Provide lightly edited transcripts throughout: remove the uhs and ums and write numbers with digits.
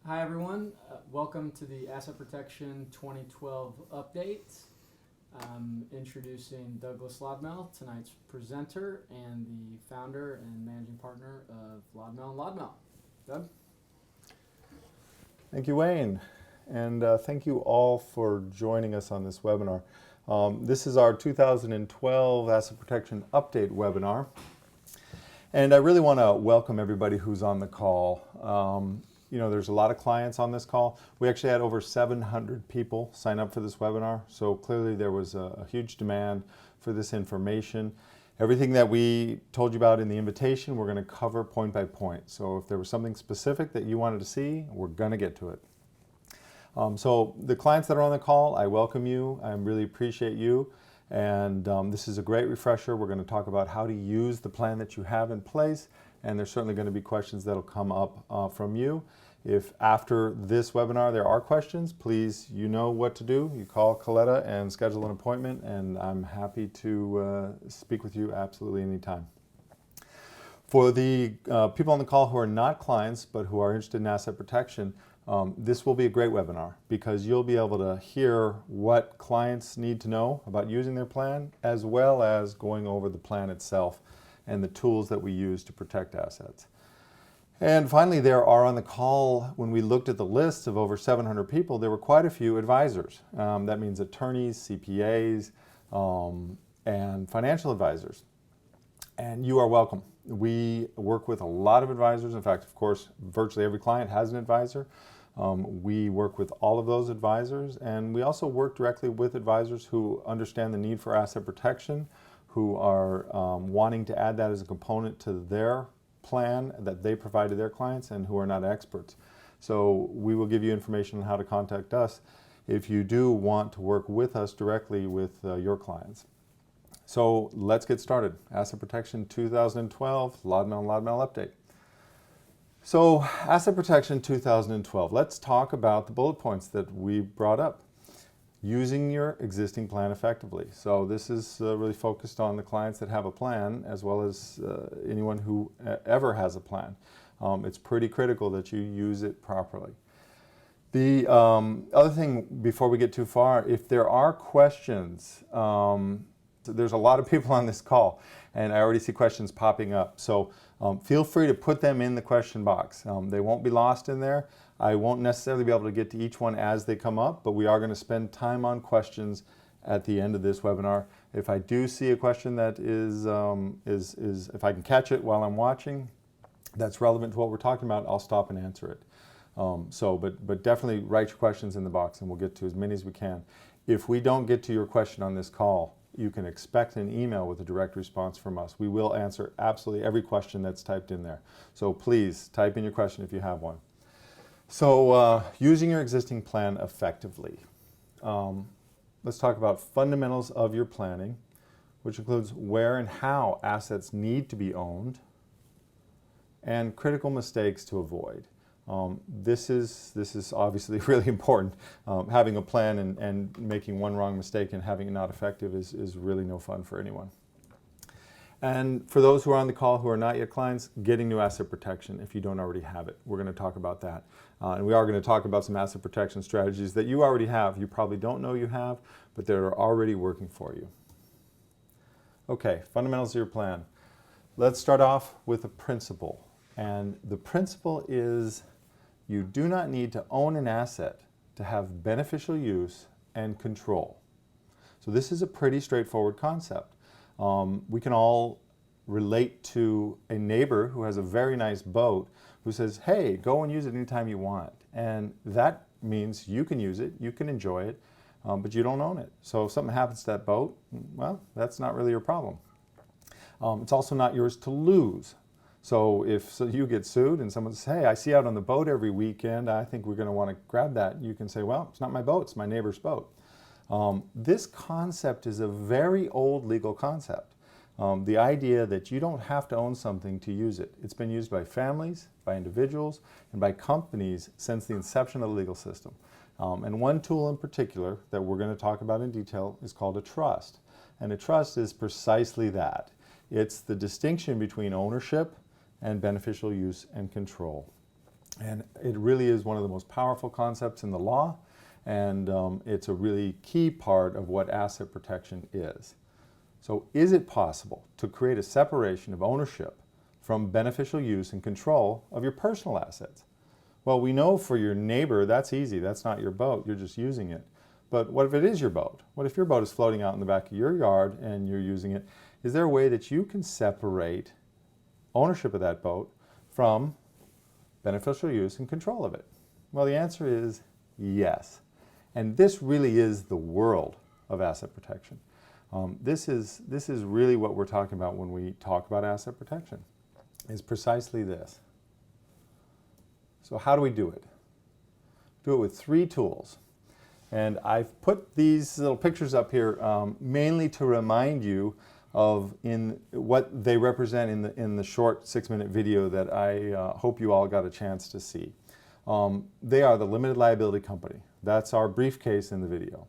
Hi everyone, welcome to the Asset Protection 2012 update. Introducing Douglas Lodmell, tonight's presenter and the founder and managing partner of Lodmell & Lodmell. Doug? Thank you, Wayne, and thank you all for joining us on this webinar. This is our 2012 Asset Protection Update webinar, and I really want to welcome everybody who's on the call. There's a lot of clients on this call. We actually had over 700 people sign up for this webinar, so clearly there was a huge demand for this information. Everything that we told you about in the invitation, we're going to cover point by point. So if there was something specific that you wanted to see, we're going to get to it. So the clients that are on the call, I welcome you. I really appreciate you. And this is a great refresher. We're going to talk about how to use the plan that you have in place. And there's certainly going to be questions that'll come up from you. If after this webinar there are questions, please, you know what to do. You call Coletta and schedule an appointment, and I'm happy to speak with you absolutely anytime. For the people on the call who are not clients but who are interested in asset protection, this will be a great webinar because you'll be able to hear what clients need to know about using their plan, as well as going over the plan itself and the tools that we use to protect assets. And finally, there are on the call, when we looked at the list of over 700 people, there were quite a few advisors. That means attorneys, CPAs, and financial advisors. And you are welcome. We work with a lot of advisors. In fact, of course, virtually every client has an advisor. We work with all of those advisors, and we also work directly with advisors who understand the need for asset protection, who are wanting to add that as a component to their plan that they provide to their clients, and who are not experts. So we will give you information on how to contact us if you do want to work with us directly with your clients. So let's get started. Asset Protection 2012, Lodmell & Lodmell Update. So Asset Protection 2012, let's talk about the bullet points that we brought up. Using your existing plan effectively. So this is really focused on the clients that have a plan, as well as anyone who ever has a plan. It's pretty critical that you use it properly. The other thing, before we get too far, if there are questions, there's a lot of people on this call, and I already see questions popping up. So feel free to put them in the question box. They won't be lost in there. I won't necessarily be able to get to each one as they come up, but we are going to spend time on questions at the end of this webinar. If I do see a question that is if I can catch it while I'm watching, that's relevant to what we're talking about, I'll stop and answer it. But definitely write your questions in the box, and we'll get to as many as we can. If we don't get to your question on this call, you can expect an email with a direct response from us. We will answer absolutely every question that's typed in there. So please type in your question if you have one. So using your existing plan effectively. Let's talk about fundamentals of your planning, which includes where and how assets need to be owned, and critical mistakes to avoid. This is obviously really important. Having a plan and making one wrong mistake and having it not effective is really no fun for anyone. And for those who are on the call who are not yet clients, getting new asset protection if you don't already have it. We're going to talk about that. And we are going to talk about some asset protection strategies that you already have. You probably don't know you have, but that are already working for you. Okay, fundamentals of your plan. Let's start off with a principle. And the principle is you do not need to own an asset to have beneficial use and control. So this is a pretty straightforward concept. We can all relate to a neighbor who has a very nice boat who says, hey, go and use it anytime you want. And that means you can use it, you can enjoy it, but you don't own it. So if something happens to that boat, well, that's not really your problem. It's also not yours to lose. So if you get sued and someone says, hey, I see you out on the boat every weekend, I think we're going to want to grab that. You can say, well, it's not my boat, it's my neighbor's boat. This concept is a very old legal concept. The idea that you don't have to own something to use it. It's been used by families, by individuals, and by companies since the inception of the legal system. And one tool in particular that we're going to talk about in detail is called a trust. And a trust is precisely that. It's the distinction between ownership and beneficial use and control. And it really is one of the most powerful concepts in the law, and it's a really key part of what asset protection is. So is it possible to create a separation of ownership from beneficial use and control of your personal assets? Well, we know for your neighbor, that's easy. That's not your boat. You're just using it. But what if it is your boat? What if your boat is floating out in the back of your yard and you're using it? Is there a way that you can separate ownership of that boat from beneficial use and control of it? Well, the answer is yes. And this really is the world of asset protection. This is really what we're talking about when we talk about asset protection, is precisely this. So how do we do it? Do it with 3 tools. And I've put these little pictures up here mainly to remind you of what they represent in the short 6-minute video that I hope you all got a chance to see. They are the limited liability company. That's our briefcase in the video.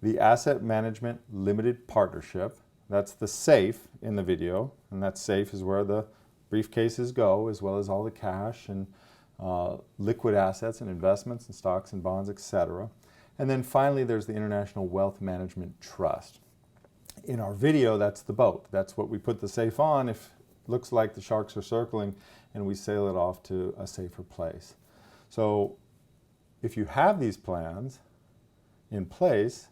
The asset management limited partnership, that's the safe in the video, and that safe is where the briefcases go, as well as all the cash and liquid assets and investments and stocks and bonds, etc. And then finally there's the International Wealth Management Trust. In our video, that's the boat. That's what we put the safe on if it looks like the sharks are circling and we sail it off to a safer place. So if you have these plans in place,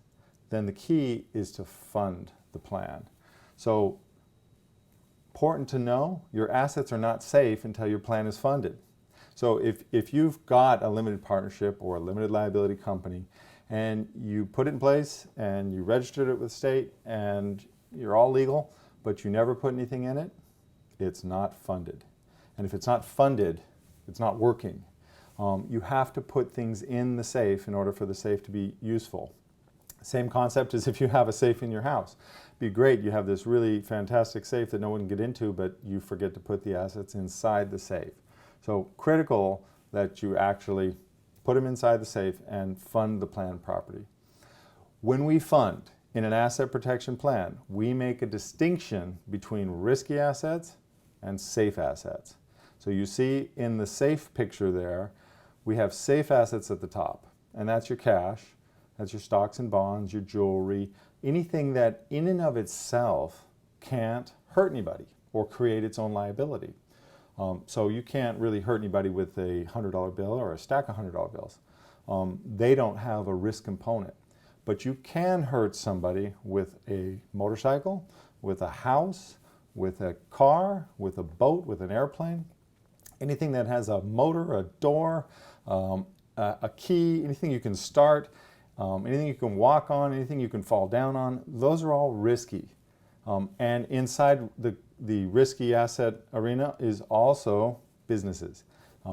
then the key is to fund the plan. So important to know, your assets are not safe until your plan is funded. So if you've got a limited partnership or a limited liability company and you put it in place and you registered it with the state and you're all legal, but you never put anything in it, it's not funded. And if it's not funded, it's not working. You have to put things in the safe in order for the safe to be useful. Same concept as if you have a safe in your house. It'd be great, you have this really fantastic safe that no one can get into, but you forget to put the assets inside the safe. So critical that you actually put them inside the safe and fund the plan properly. When we fund in an asset protection plan, we make a distinction between risky assets and safe assets. So you see in the safe picture there, we have safe assets at the top, and that's your cash, that's your stocks and bonds, your jewelry, anything that in and of itself can't hurt anybody or create its own liability. So you can't really hurt anybody with a $100 bill or a stack of $100 bills. They don't have a risk component. But you can hurt somebody with a motorcycle, with a house, with a car, with a boat, with an airplane. Anything that has a motor, a door, a key, anything you can start, anything you can walk on, anything you can fall down on, those are all risky. And inside the risky asset arena is also businesses.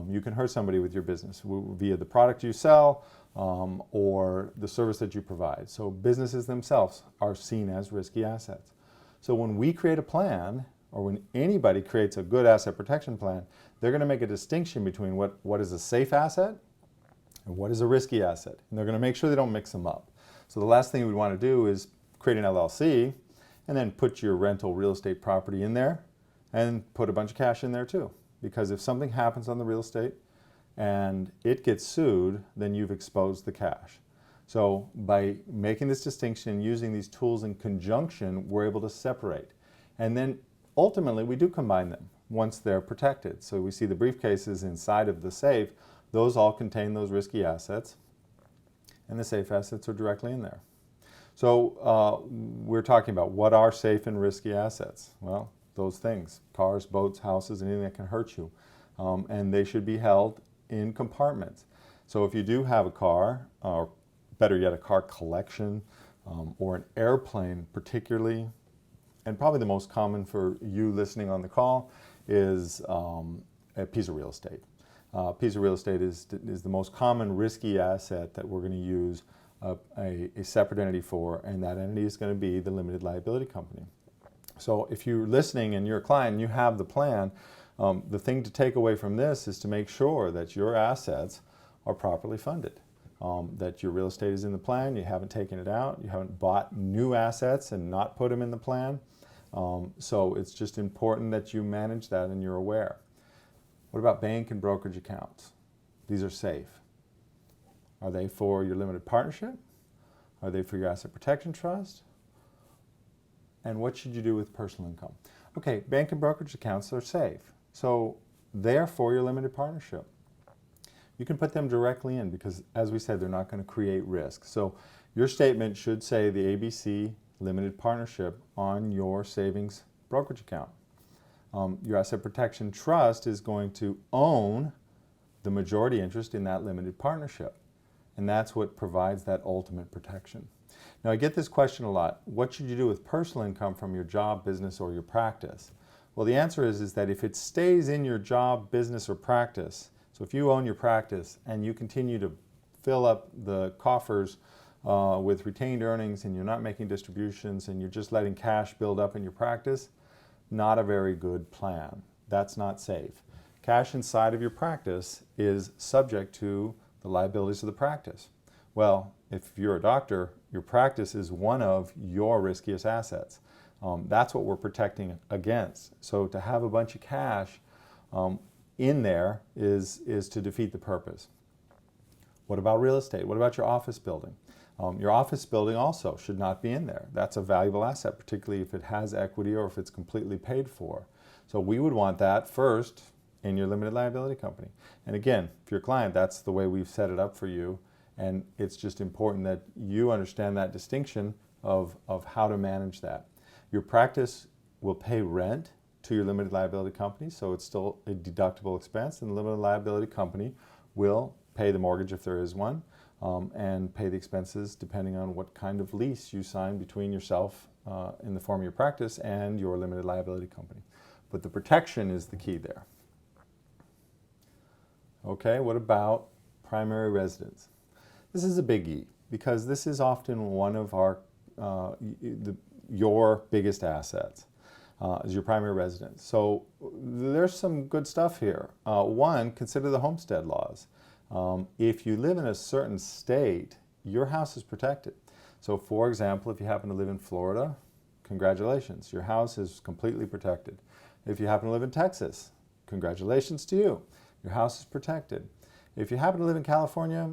You can hurt somebody with your business via the product you sell or the service that you provide. So businesses themselves are seen as risky assets. So when we create a plan, or when anybody creates a good asset protection plan, they're going to make a distinction between what is a safe asset and what is a risky asset. And they're going to make sure they don't mix them up. So the last thing we want to do is create an LLC and then put your rental real estate property in there and put a bunch of cash in there too. Because if something happens on the real estate and it gets sued, then you've exposed the cash. So by making this distinction and using these tools in conjunction, we're able to separate. And then ultimately we do combine them once they're protected. So we see the briefcases inside of the safe, those all contain those risky assets, and the safe assets are directly in there. So we're talking about what are safe and risky assets. Well, those things, cars, boats, houses, anything that can hurt you. And they should be held in compartments. So if you do have a car, or better yet, a car collection, or an airplane particularly, and probably the most common for you listening on the call is a piece of real estate. A piece of real estate is the most common risky asset that we're going to use a separate entity for, and that entity is going to be the limited liability company. So if you're listening and you're a client and you have the plan, the thing to take away from this is to make sure that your assets are properly funded, that your real estate is in the plan, you haven't taken it out, you haven't bought new assets and not put them in the plan. So it's just important that you manage that and you're aware. What about bank and brokerage accounts? These are safe. Are they for your limited partnership? Are they for your asset protection trust? And what should you do with personal income? Okay, bank and brokerage accounts are safe. So they're for your limited partnership. You can put them directly in because, as we said, they're not going to create risk. So your statement should say the ABC limited partnership on your savings brokerage account. Your asset protection trust is going to own the majority interest in that limited partnership. And that's what provides that ultimate protection. Now, I get this question a lot. What should you do with personal income from your job, business, or your practice? Well, the answer is that if it stays in your job, business, or practice, so if you own your practice and you continue to fill up the coffers with retained earnings and you're not making distributions and you're just letting cash build up in your practice, not a very good plan. That's not safe. Cash inside of your practice is subject to the liabilities of the practice. Well, if you're a doctor, your practice is one of your riskiest assets. That's what we're protecting against. So to have a bunch of cash in there is to defeat the purpose. What about real estate? What about your office building? Your office building also should not be in there. That's a valuable asset, particularly if it has equity or if it's completely paid for. So we would want that first in your limited liability company. And again, if you're a client, that's the way we've set it up for you. And it's just important that you understand that distinction of how to manage that. Your practice will pay rent to your limited liability company, so it's still a deductible expense, and the limited liability company will pay the mortgage if there is one, and pay the expenses depending on what kind of lease you sign between yourself in the form of your practice and your limited liability company. But the protection is the key there. Okay, what about primary residence? This is a biggie because this is often one of your biggest assets is your primary residence. So there's some good stuff here. One, consider the homestead laws. If you live in a certain state, your house is protected. So for example, if you happen to live in Florida, congratulations, your house is completely protected. If you happen to live in Texas, congratulations to you, your house is protected. If you happen to live in California,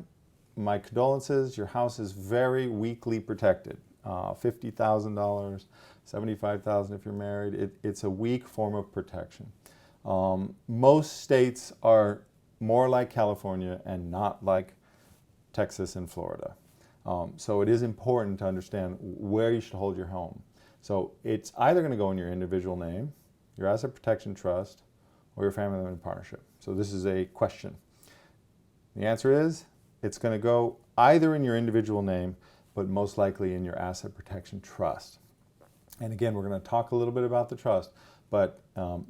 my condolences, your house is very weakly protected. $50,000, $75,000 if you're married. It's a weak form of protection. Most states are more like California and not like Texas and Florida. So it is important to understand where you should hold your home. So it's either going to go in your individual name, your asset protection trust, or your family limited partnership. So this is a question. The answer is it's going to go either in your individual name, but most likely in your asset protection trust. And again, we're going to talk a little bit about the trust, but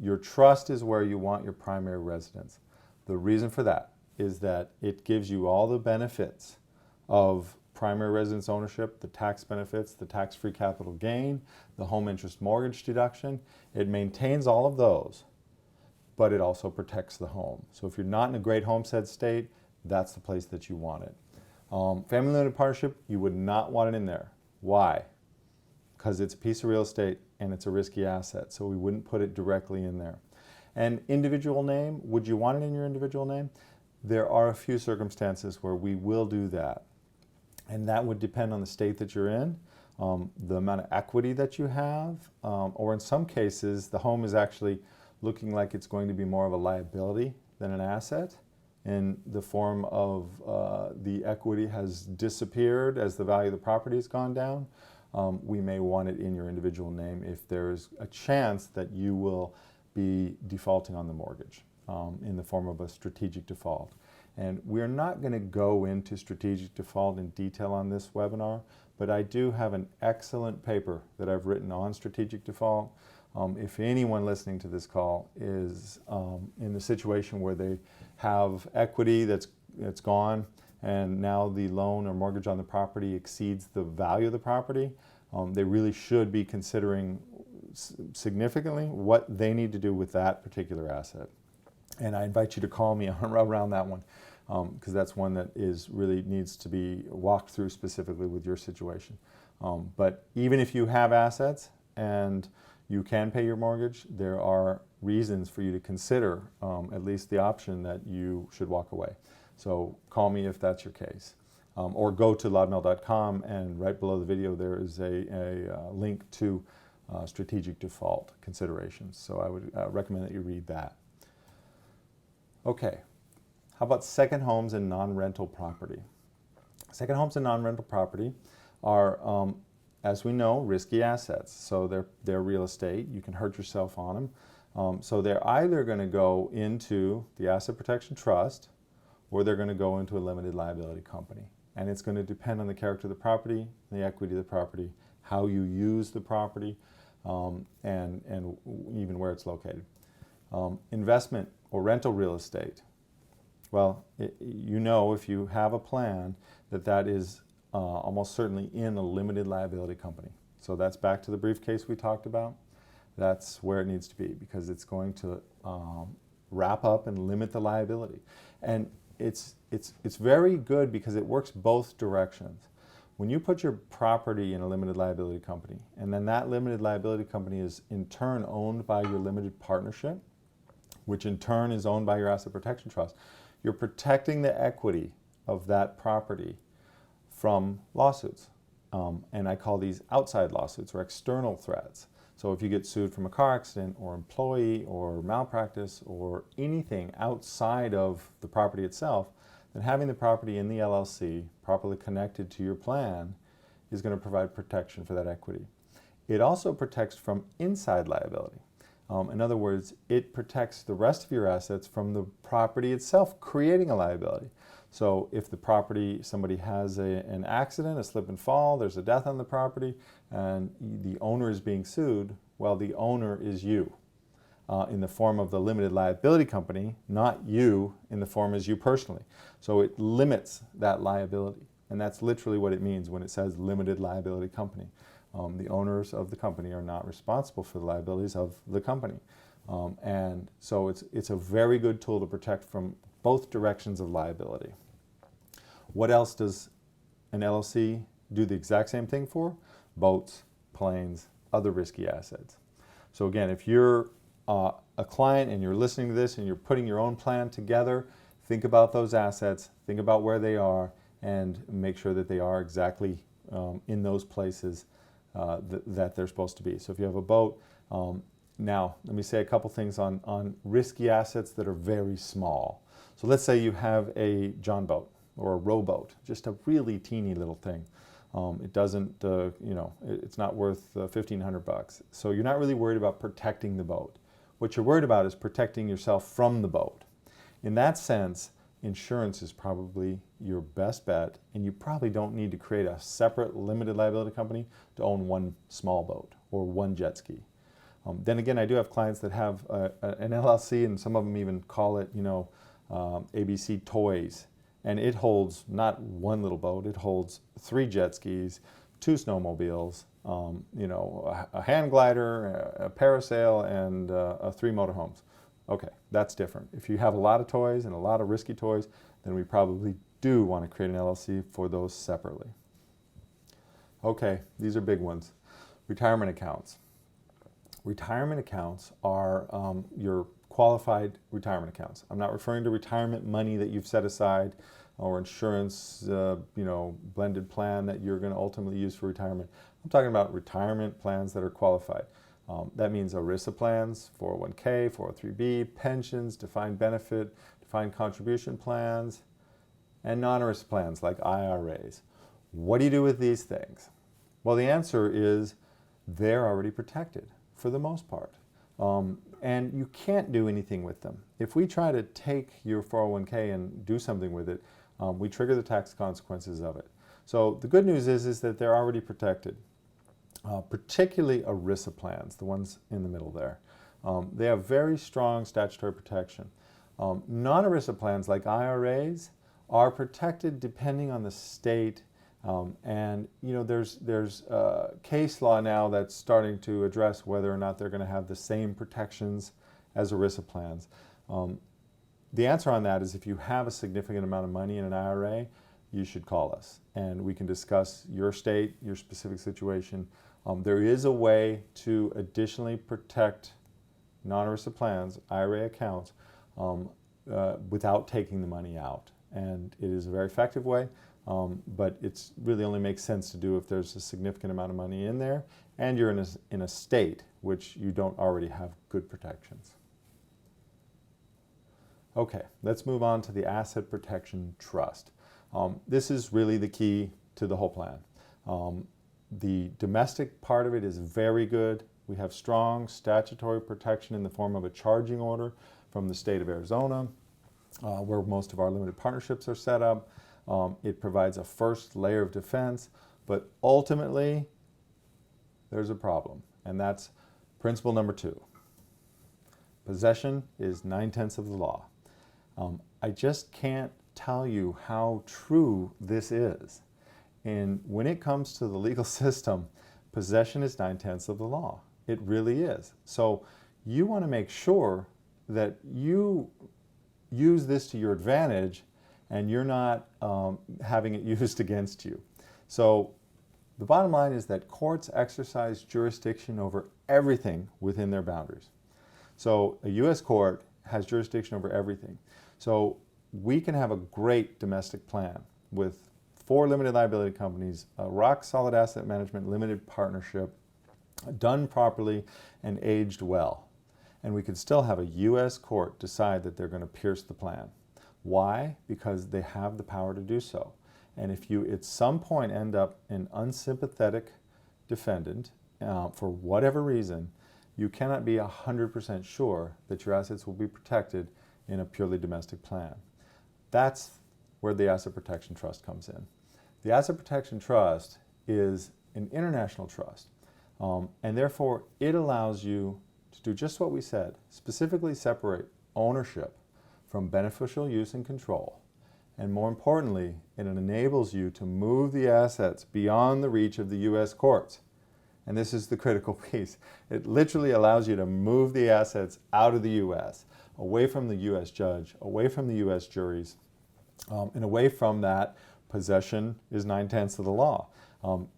your trust is where you want your primary residence. The reason for that is that it gives you all the benefits of primary residence ownership, the tax benefits, the tax-free capital gain, the home interest mortgage deduction. It maintains all of those, but it also protects the home. So if you're not in a great homestead state, that's the place that you want it. Family limited partnership, you would not want it in there. Why? Because it's a piece of real estate and it's a risky asset, so we wouldn't put it directly in there. And individual name, would you want it in your individual name? There are a few circumstances where we will do that. And that would depend on the state that you're in, the amount of equity that you have, or in some cases, the home is actually looking like it's going to be more of a liability than an asset, in the form of the equity has disappeared as the value of the property has gone down. We may want it in your individual name if there's a chance that you will be defaulting on the mortgage in the form of a strategic default. And we're not going to go into strategic default in detail on this webinar, but I do have an excellent paper that I've written on strategic default. If anyone listening to this call is in the situation where they have equity that's gone and now the loan or mortgage on the property exceeds the value of the property, they really should be considering significantly what they need to do with that particular asset. And I invite you to call me around that one because that's one that really needs to be walked through specifically with your situation. But even if you have assets and you can pay your mortgage, there are reasons for you to consider at least the option that you should walk away. So call me if that's your case. Or go to lodmell.com, and right below the video there is a link to strategic default considerations. So I would recommend that you read that. Okay, how about second homes and non-rental property? Second homes and non-rental property are, as we know, risky assets. So they're real estate. You can hurt yourself on them. So they're either going to go into the asset protection trust, or they're going to go into a limited liability company. And it's going to depend on the character of the property, the equity of the property, how you use the property, and even where it's located. Investment or rental real estate. Well, you know, if you have a plan, that is almost certainly in a limited liability company. So that's back to the briefcase we talked about. That's where it needs to be, because it's going to wrap up and limit the liability. And it's very good because it works both directions. When you put your property in a limited liability company, and then that limited liability company is in turn owned by your limited partnership, which in turn is owned by your asset protection trust, you're protecting the equity of that property from lawsuits. And I call these outside lawsuits or external threats. So if you get sued from a car accident or employee or malpractice or anything outside of the property itself, then having the property in the LLC properly connected to your plan is going to provide protection for that equity. It also protects from inside liability. In other words, it protects the rest of your assets from the property itself creating a liability. So if the property, somebody has an accident, a slip and fall, there's a death on the property, and the owner is being sued, well, the owner is you in the form of the limited liability company, not you in the form as you personally. So it limits that liability. And that's literally what it means when it says limited liability company. The owners of the company are not responsible for the liabilities of the company. And so it's a very good tool to protect from both directions of liability. What else does an LLC do the exact same thing for? Boats, planes, other risky assets. So again, if you're a client and you're listening to this and you're putting your own plan together, think about those assets, think about where they are, and make sure that they are exactly in those places that they're supposed to be. So if you have a boat, now let me say a couple things on risky assets that are very small. So let's say you have a John boat or a rowboat, just a really teeny little thing. It doesn't, it's not worth $1,500. So you're not really worried about protecting the boat. What you're worried about is protecting yourself from the boat. In that sense, insurance is probably your best bet, and you probably don't need to create a separate limited liability company to own one small boat or one jet ski. Then again, I do have clients that have an LLC, and some of them even call it, ABC Toys, and it holds not one little boat, it holds 3 jet skis, 2 snowmobiles, a hang glider, a parasail, and 3 motorhomes. Okay, that's different. If you have a lot of toys and a lot of risky toys, then we probably do want to create an LLC for those separately. Okay, these are big ones. Retirement accounts. Retirement accounts are your qualified retirement accounts. I'm not referring to retirement money that you've set aside or insurance, blended plan that you're going to ultimately use for retirement. I'm talking about retirement plans that are qualified. That means ERISA plans, 401k, 403b, pensions, defined benefit, defined contribution plans, and non-ERISA plans like IRAs. What do you do with these things? Well, the answer is they're already protected for the most part. And you can't do anything with them. If we try to take your 401k and do something with it, we trigger the tax consequences of it. So the good news is that they're already protected. Particularly ERISA plans, the ones in the middle there. They have very strong statutory protection. Non-ERISA plans like IRAs are protected depending on the state, and there's case law now that's starting to address whether or not they're going to have the same protections as ERISA plans. The answer on that is if you have a significant amount of money in an IRA, you should call us and we can discuss your state, your specific situation. There is a way to additionally protect non-ERISA plans, IRA accounts, without taking the money out. and it is a very effective way, but it really only makes sense to do if there's a significant amount of money in there and you're in a state which you don't already have good protections. Okay, let's move on to the Asset Protection Trust. This is really the key to the whole plan. The domestic part of it is very good. We have strong statutory protection in the form of a charging order from the state of Arizona, where most of our limited partnerships are set up. It provides a first layer of defense, but ultimately there's a problem, and that's principle number 2. Possession is 9/10 of the law. I just can't tell you how true this is. And when it comes to the legal system, possession is 9/10 of the law. It really is. So you want to make sure that you use this to your advantage and you're not having it used against you. So the bottom line is that courts exercise jurisdiction over everything within their boundaries. So a U.S. court has jurisdiction over everything. So we can have a great domestic plan with 4 limited liability companies, a rock-solid asset management limited partnership, done properly and aged well. And we could still have a U.S. court decide that they're going to pierce the plan. Why? Because they have the power to do so. And if you at some point end up an unsympathetic defendant, for whatever reason, you cannot be 100% sure that your assets will be protected in a purely domestic plan. That's where the Asset Protection Trust comes in. The Asset Protection Trust is an international trust, and therefore it allows you to do just what we said, specifically separate ownership from beneficial use and control. And more importantly, it enables you to move the assets beyond the reach of the U.S. courts. And this is the critical piece. It literally allows you to move the assets out of the U.S., away from the U.S. judge, away from the U.S. juries, and away from that possession is 9/10 of the law.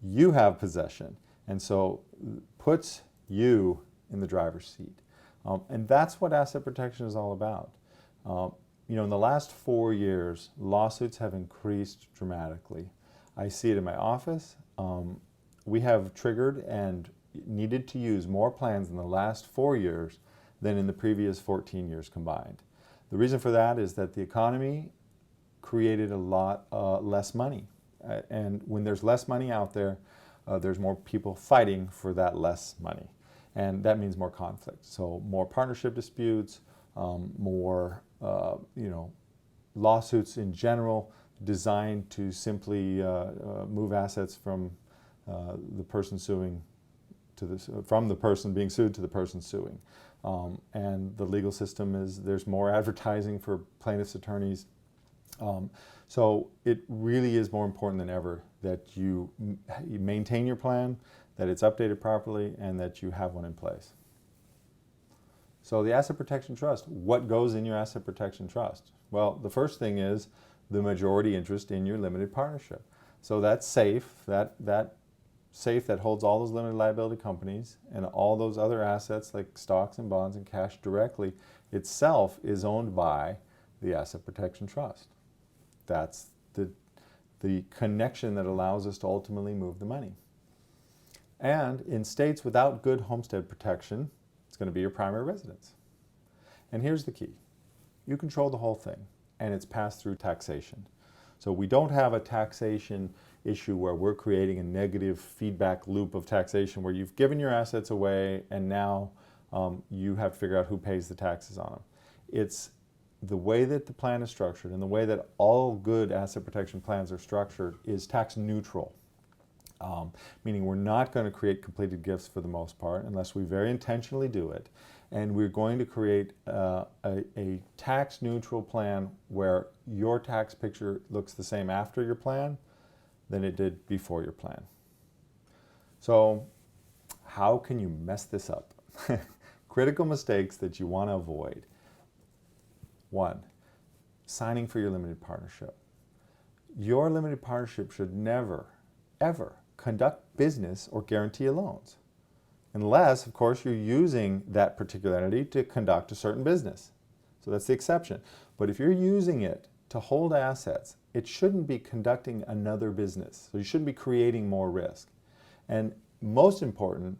You have possession, and so puts you in the driver's seat. And that's what asset protection is all about. In the last 4 years, lawsuits have increased dramatically. I see it in my office. We have triggered and needed to use more plans in the last 4 years than in the previous 14 years combined. The reason for that is that the economy created a lot less money. And when there's less money out there, there's more people fighting for that less money. And that means more conflict. So more partnership disputes, more lawsuits in general designed to simply move assets from the person suing from the person being sued to the person suing. And the legal system there's more advertising for plaintiffs' attorneys. So it really is more important than ever that you maintain your plan, that it's updated properly, and that you have one in place. So the Asset Protection Trust, what goes in your Asset Protection Trust? Well, the first thing is the majority interest in your limited partnership. So that safe, that safe that holds all those limited liability companies and all those other assets like stocks and bonds and cash directly itself is owned by the Asset Protection Trust. That's the connection that allows us to ultimately move the money. And in states without good homestead protection, it's going to be your primary residence. And here's the key. You control the whole thing, and it's passed through taxation. So we don't have a taxation issue where we're creating a negative feedback loop of taxation where you've given your assets away and now you have to figure out who pays the taxes on them. It's the way that the plan is structured and the way that all good asset protection plans are structured is tax neutral. Meaning we're not going to create completed gifts for the most part unless we very intentionally do it. And we're going to create a tax neutral plan where your tax picture looks the same after your plan than it did before your plan. So how can you mess this up? Critical mistakes that you want to avoid. 1, signing for your limited partnership. Your limited partnership should never, ever conduct business or guarantee loans. Unless, of course, you're using that particular entity to conduct a certain business. So that's the exception. But if you're using it to hold assets, it shouldn't be conducting another business. So you shouldn't be creating more risk. And most important,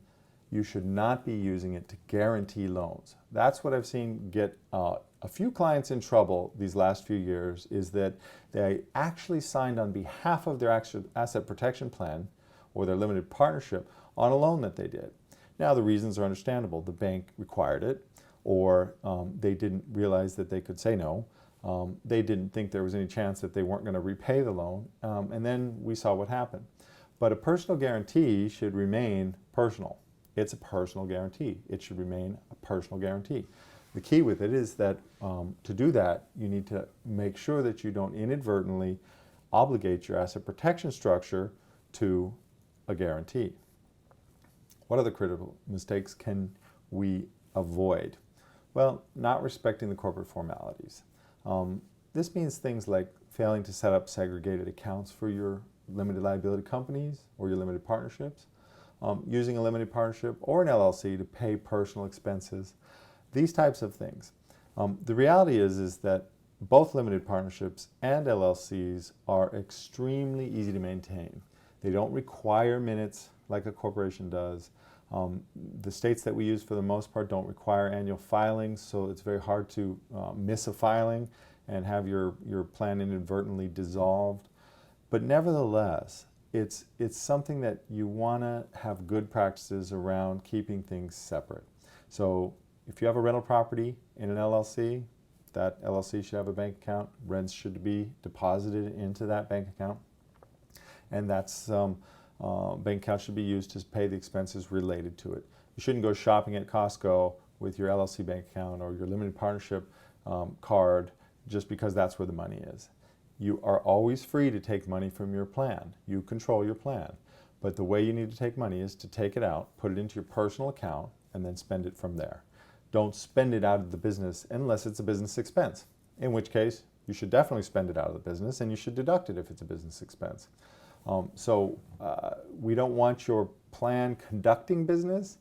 you should not be using it to guarantee loans. That's what I've seen get a few clients in trouble these last few years, is that they actually signed on behalf of their asset protection plan or their limited partnership on a loan that they did. Now, the reasons are understandable. The bank required it, or they didn't realize that they could say no. They didn't think there was any chance that they weren't going to repay the loan, and then we saw what happened. But a personal guarantee should remain personal. It's a personal guarantee. It should remain a personal guarantee. The key with it is that to do that, you need to make sure that you don't inadvertently obligate your asset protection structure to a guarantee. What other critical mistakes can we avoid? Well, not respecting the corporate formalities. This means things like failing to set up segregated accounts for your limited liability companies or your limited partnerships, using a limited partnership or an LLC to pay personal expenses, these types of things. The reality is that both limited partnerships and LLCs are extremely easy to maintain. They don't require minutes like a corporation does. The states that we use for the most part don't require annual filings, so it's very hard to miss a filing and have your plan inadvertently dissolved. But nevertheless, it's something that you want to have good practices around keeping things separate. So if you have a rental property in an LLC, that LLC should have a bank account. Rents should be deposited into that bank account. And that's bank account should be used to pay the expenses related to it. You shouldn't go shopping at Costco with your LLC bank account or your limited partnership card just because that's where the money is. You are always free to take money from your plan. You control your plan. But the way you need to take money is to take it out, put it into your personal account, and then spend it from there. Don't spend it out of the business unless it's a business expense, in which case you should definitely spend it out of the business and you should deduct it if it's a business expense. We don't want your plan conducting business,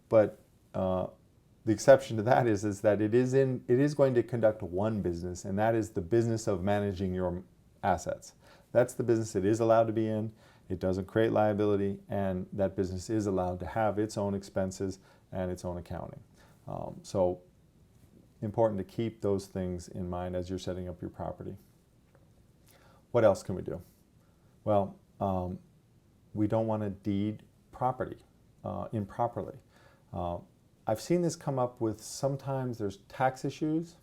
but the exception to that is that it is going to conduct one business, and that is the business of managing your assets. That's the business it is allowed to be in. It doesn't create liability, and that business is allowed to have its own expenses and its own accounting. So important to keep those things in mind as you're setting up your property. What else can we do? Well, we don't want to deed property improperly. I've seen this come up with sometimes there's tax issues,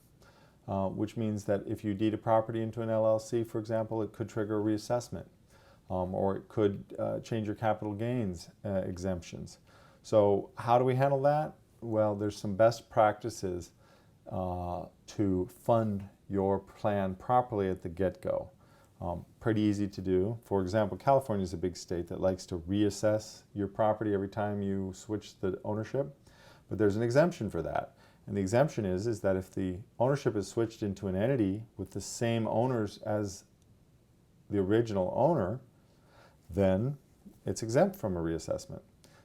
which means that if you deed a property into an LLC, for example, it could trigger a reassessment, or it could change your capital gains exemptions. So how do we handle that? Well, there's some best practices to fund your plan properly at the get-go. Pretty easy to do. For example, California is a big state that likes to reassess your property every time you switch the ownership, but there's an exemption for that. And the exemption is that if the ownership is switched into an entity with the same owners as the original owner, then it's exempt from a reassessment.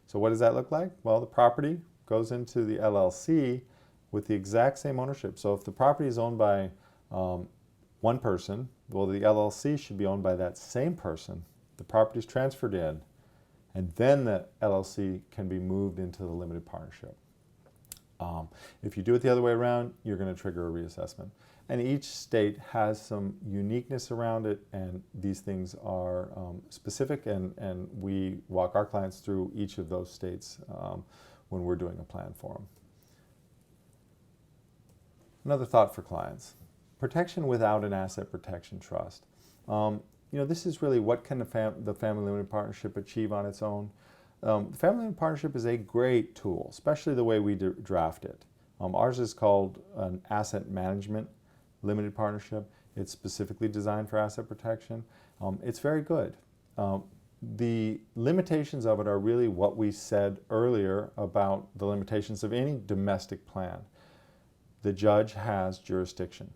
So what does that look like? Well, the property goes into the LLC with the exact same ownership. So if the property is owned by one person, well, the LLC should be owned by that same person. The property is transferred in, and then the LLC can be moved into the limited partnership. If you do it the other way around, you're going to trigger a reassessment. And each state has some uniqueness around it, and these things are specific, and we walk our clients through each of those states when we're doing a plan for them. Another thought for clients: protection without an asset protection trust. This is really what can the Family Limited Partnership achieve on its own. The Family Limited Partnership is a great tool, especially the way we draft it. Ours is called an asset management limited partnership. It's specifically designed for asset protection. It's very good. The limitations of it are really what we said earlier about the limitations of any domestic plan. The judge has jurisdiction.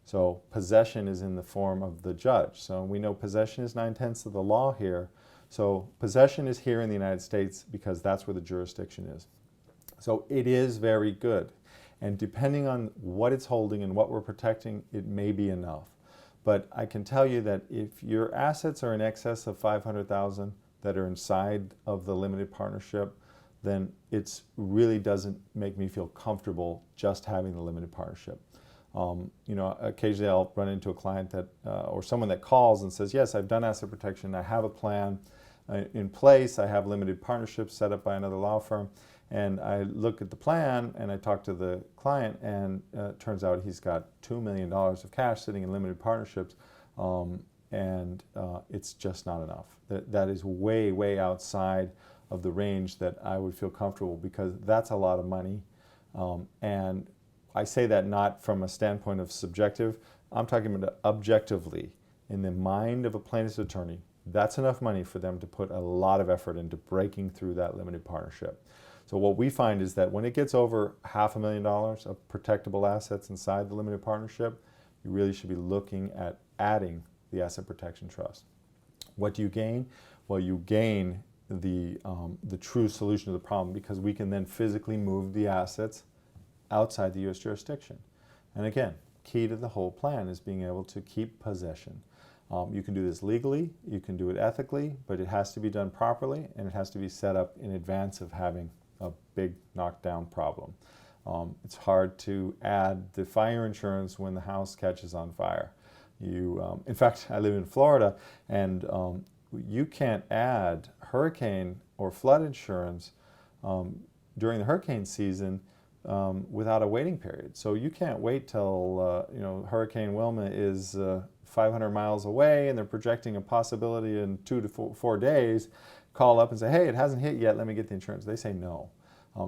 So possession is in the form of the judge. So we know possession is 9/10 of the law here. So possession is here in the United States because that's where the jurisdiction is. So it is very good. And depending on what it's holding and what we're protecting, it may be enough. But I can tell you that if your assets are in excess of $500,000 that are inside of the limited partnership, then it really doesn't make me feel comfortable just having the limited partnership. Occasionally I'll run into a client that, or someone that calls and says, yes, I've done asset protection, I have a plan in place, I have limited partnerships set up by another law firm, and I look at the plan and I talk to the client, and it turns out he's got $2 million of cash sitting in limited partnerships, and it's just not enough. That is way, way outside of the range that I would feel comfortable, because that's a lot of money. And I say that not from a standpoint of subjective, I'm talking about objectively. In the mind of a plaintiff's attorney, that's enough money for them to put a lot of effort into breaking through that limited partnership. So what we find is that when it gets over $500,000 of protectable assets inside the limited partnership, you really should be looking at adding the asset protection trust. What do you gain? Well, you gain the true solution to the problem, because we can then physically move the assets outside the U.S. jurisdiction. And again, key to the whole plan is being able to keep possession. You can do this legally, you can do it ethically, but it has to be done properly, and it has to be set up in advance of having a big knockdown problem. It's hard to add the fire insurance when the house catches on fire. In fact, I live in Florida, and you can't add hurricane or flood insurance during the hurricane season without a waiting period. So you can't wait till Hurricane Wilma is 500 miles away and they're projecting a possibility in 2 to 4 days, call up and say, hey, it hasn't hit yet, let me get the insurance. They say no.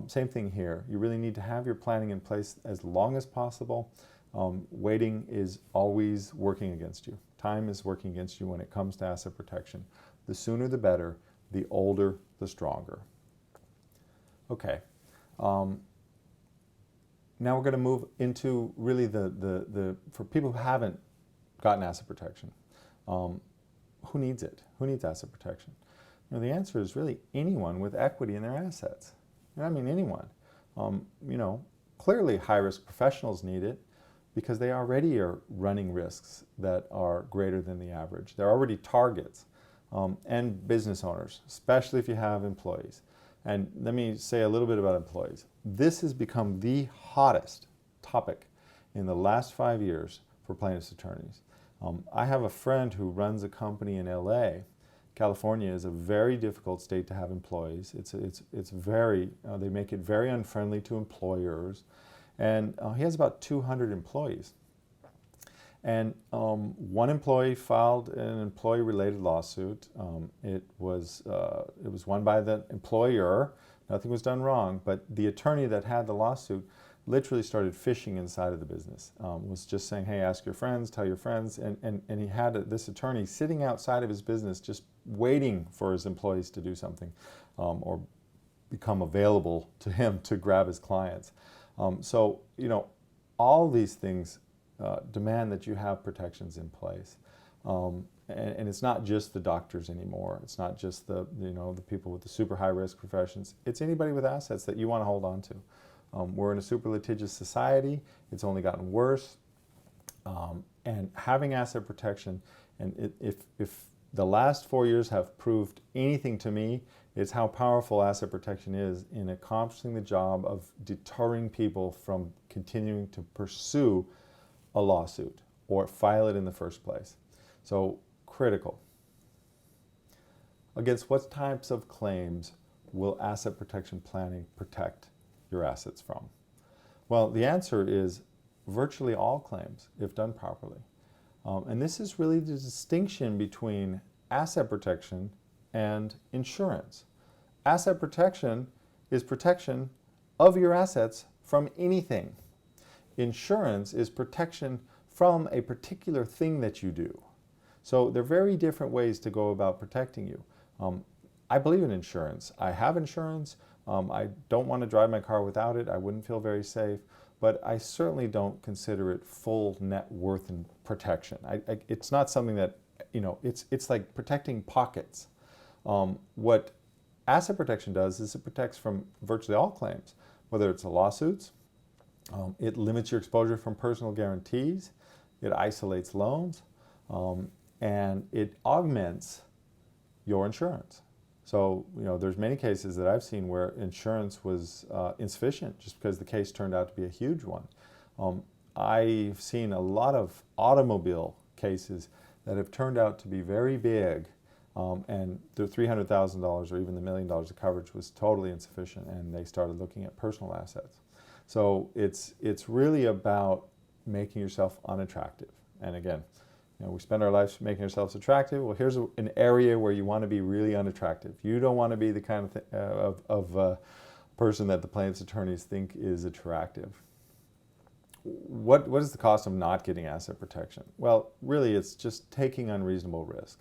Same thing here. You really need to have your planning in place as long as possible. Waiting is always working against you. Time is working against you when it comes to asset protection. The sooner the better, the older the stronger. Okay. Now we're going to move into really for people who haven't gotten asset protection. Who needs it? Who needs asset protection? The answer is really anyone with equity in their assets. I mean, anyone. Clearly high-risk professionals need it, because they already are running risks that are greater than the average. They're already targets. And business owners, especially if you have employees. And let me say a little bit about employees. This has become the hottest topic in the last 5 years for plaintiffs' attorneys. I have a friend who runs a company in LA. California is a very difficult state to have employees. It's very, they make it very unfriendly to employers. And he has about 200 employees. And one employee filed an employee-related lawsuit. It was won by the employer. Nothing was done wrong, but the attorney that had the lawsuit literally started fishing inside of the business. Was just saying, hey, ask your friends, tell your friends, and he had this attorney sitting outside of his business just waiting for his employees to do something or become available to him to grab his clients. So, all these things demand that you have protections in place. And it's not just the doctors anymore. It's not just the people with the super high risk professions. It's anybody with assets that you want to hold on to. We're in a super litigious society. It's only gotten worse. And having asset protection, and if the last 4 years have proved anything to me, it's how powerful asset protection is in accomplishing the job of deterring people from continuing to pursue a lawsuit or file it in the first place. So critical. Against what types of claims will asset protection planning protect your assets from? Well, the answer is virtually all claims if done properly. And this is really the distinction between asset protection and insurance. Asset protection is protection of your assets from anything. Insurance is protection from a particular thing that you do. So they're very different ways to go about protecting you. I believe in insurance. I have insurance. I don't want to drive my car without it. I wouldn't feel very safe. But I certainly don't consider it full net worth and protection. It's not something that, it's like protecting pockets. What asset protection does is it protects from virtually all claims, whether it's lawsuits. It limits your exposure from personal guarantees. It isolates loans. and it augments your insurance. So, there's many cases that I've seen where insurance was insufficient just because the case turned out to be a huge one. I've seen a lot of automobile cases that have turned out to be very big, and the $300,000 or even the $1 million of coverage was totally insufficient, and they started looking at personal assets. So it's really about making yourself unattractive. And again, we spend our lives making ourselves attractive. Well, here's an area where you want to be really unattractive. You don't want to be the kind of person that the plaintiff's attorneys think is attractive. What is the cost of not getting asset protection? Well, really, it's just taking unreasonable risk.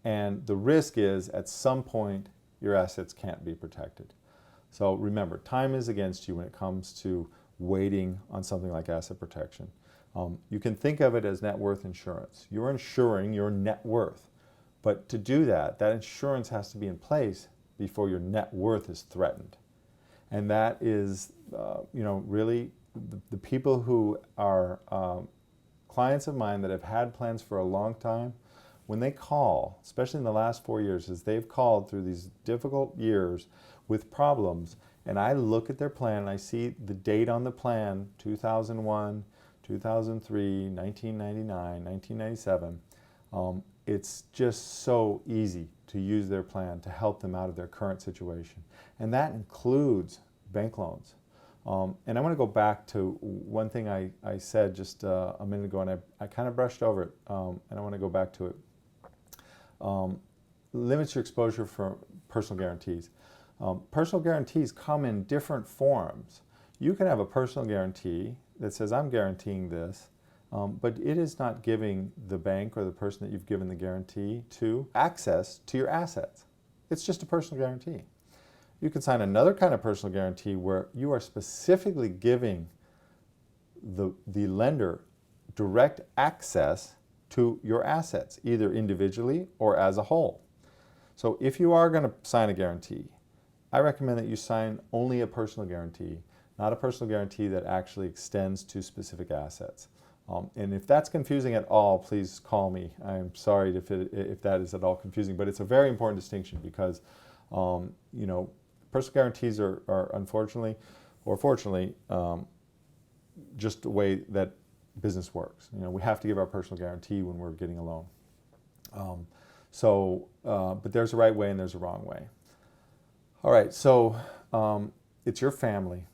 And the risk is, at some point, your assets can't be protected. So remember, time is against you when it comes to waiting on something like asset protection. You can think of it as net worth insurance. You're insuring your net worth. But to do that, that insurance has to be in place before your net worth is threatened. And that is, really the people who are clients of mine that have had plans for a long time, when they call, especially in the last 4 years, as they've called through these difficult years with problems, and I look at their plan and I see the date on the plan, 2001, 2003, 1999, 1997, it's just so easy to use their plan to help them out of their current situation. And that includes bank loans. And I want to go back to one thing I said just a minute ago, and I kind of brushed over it, and I want to go back to it. Limits your exposure for personal guarantees. Personal guarantees come in different forms. You can have a personal guarantee that says, I'm guaranteeing this, but it is not giving the bank or the person that you've given the guarantee to access to your assets. It's just a personal guarantee. You can sign another kind of personal guarantee where you are specifically giving the lender direct access to your assets, either individually or as a whole. So if you are going to sign a guarantee, I recommend that you sign only a personal guarantee, not a personal guarantee that actually extends to specific assets. And if that's confusing at all, please call me. I'm sorry if that is at all confusing, but it's a very important distinction because, personal guarantees are unfortunately, or fortunately, just the way that business works. We have to give our personal guarantee when we're getting a loan. But there's a right way and there's a wrong way. All right, so it's your family,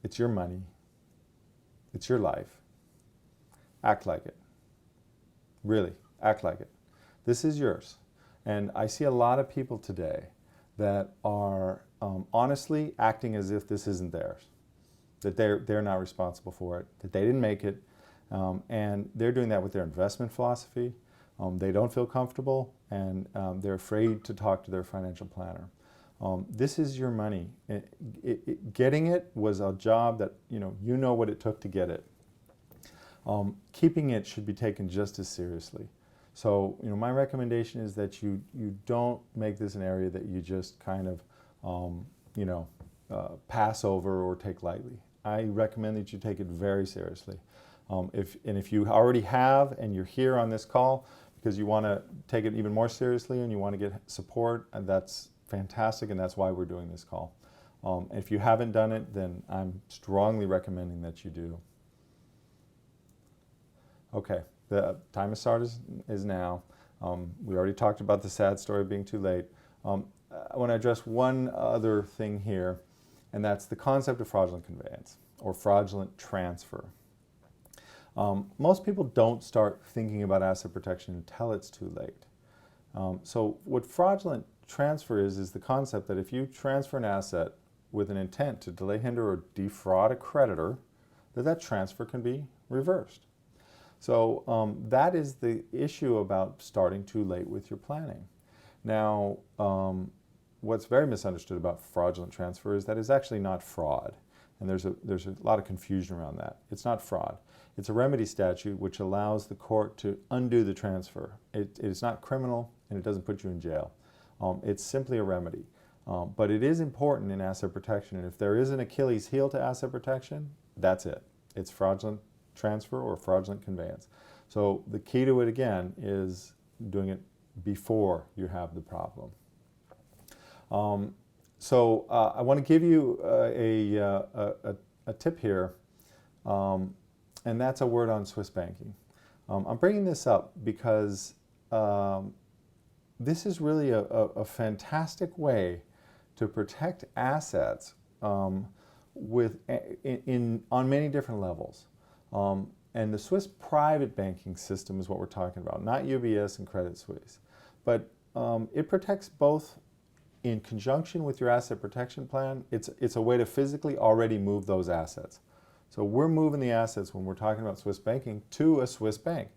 it's your money, it's your life. Act like it. Really, act like it. This is yours. And I see a lot of people today that are honestly acting as if this isn't theirs, that they're not responsible for it, that they didn't make it, and they're doing that with their investment philosophy. They don't feel comfortable, and they're afraid to talk to their financial planner. This is your money. Getting it was a job that you know what it took to get it. Keeping it should be taken just as seriously. So my recommendation is that you don't make this an area that you just kind of pass over or take lightly. I recommend that you take it very seriously. If you already have and you're here on this call because you want to take it even more seriously and you want to get support, and that's fantastic, and that's why we're doing this call. If you haven't done it, then I'm strongly recommending that you do. Okay, the time to start is now. We already talked about the sad story of being too late. I want to address one other thing here, and that's the concept of fraudulent conveyance or fraudulent transfer. Most people don't start thinking about asset protection until it's too late. So what fraudulent transfer is the concept that if you transfer an asset with an intent to delay, hinder, or defraud a creditor, that transfer can be reversed. So that is the issue about starting too late with your planning. Now, what's very misunderstood about fraudulent transfer is that it's actually not fraud. And there's a lot of confusion around that. It's not fraud. It's a remedy statute which allows the court to undo the transfer. It is not criminal and it doesn't put you in jail. It's simply a remedy. But it is important in asset protection. And if there is an Achilles heel to asset protection, that's it. It's fraudulent transfer or fraudulent conveyance. So the key to it, again, is doing it before you have the problem. I want to give you a tip here, and that's a word on Swiss banking. I'm bringing this up because this is really a fantastic way to protect assets on many different levels. And the Swiss private banking system is what we're talking about, not UBS and Credit Suisse. But it protects both in conjunction with your asset protection plan. It's a way to physically already move those assets. So we're moving the assets when we're talking about Swiss banking to a Swiss bank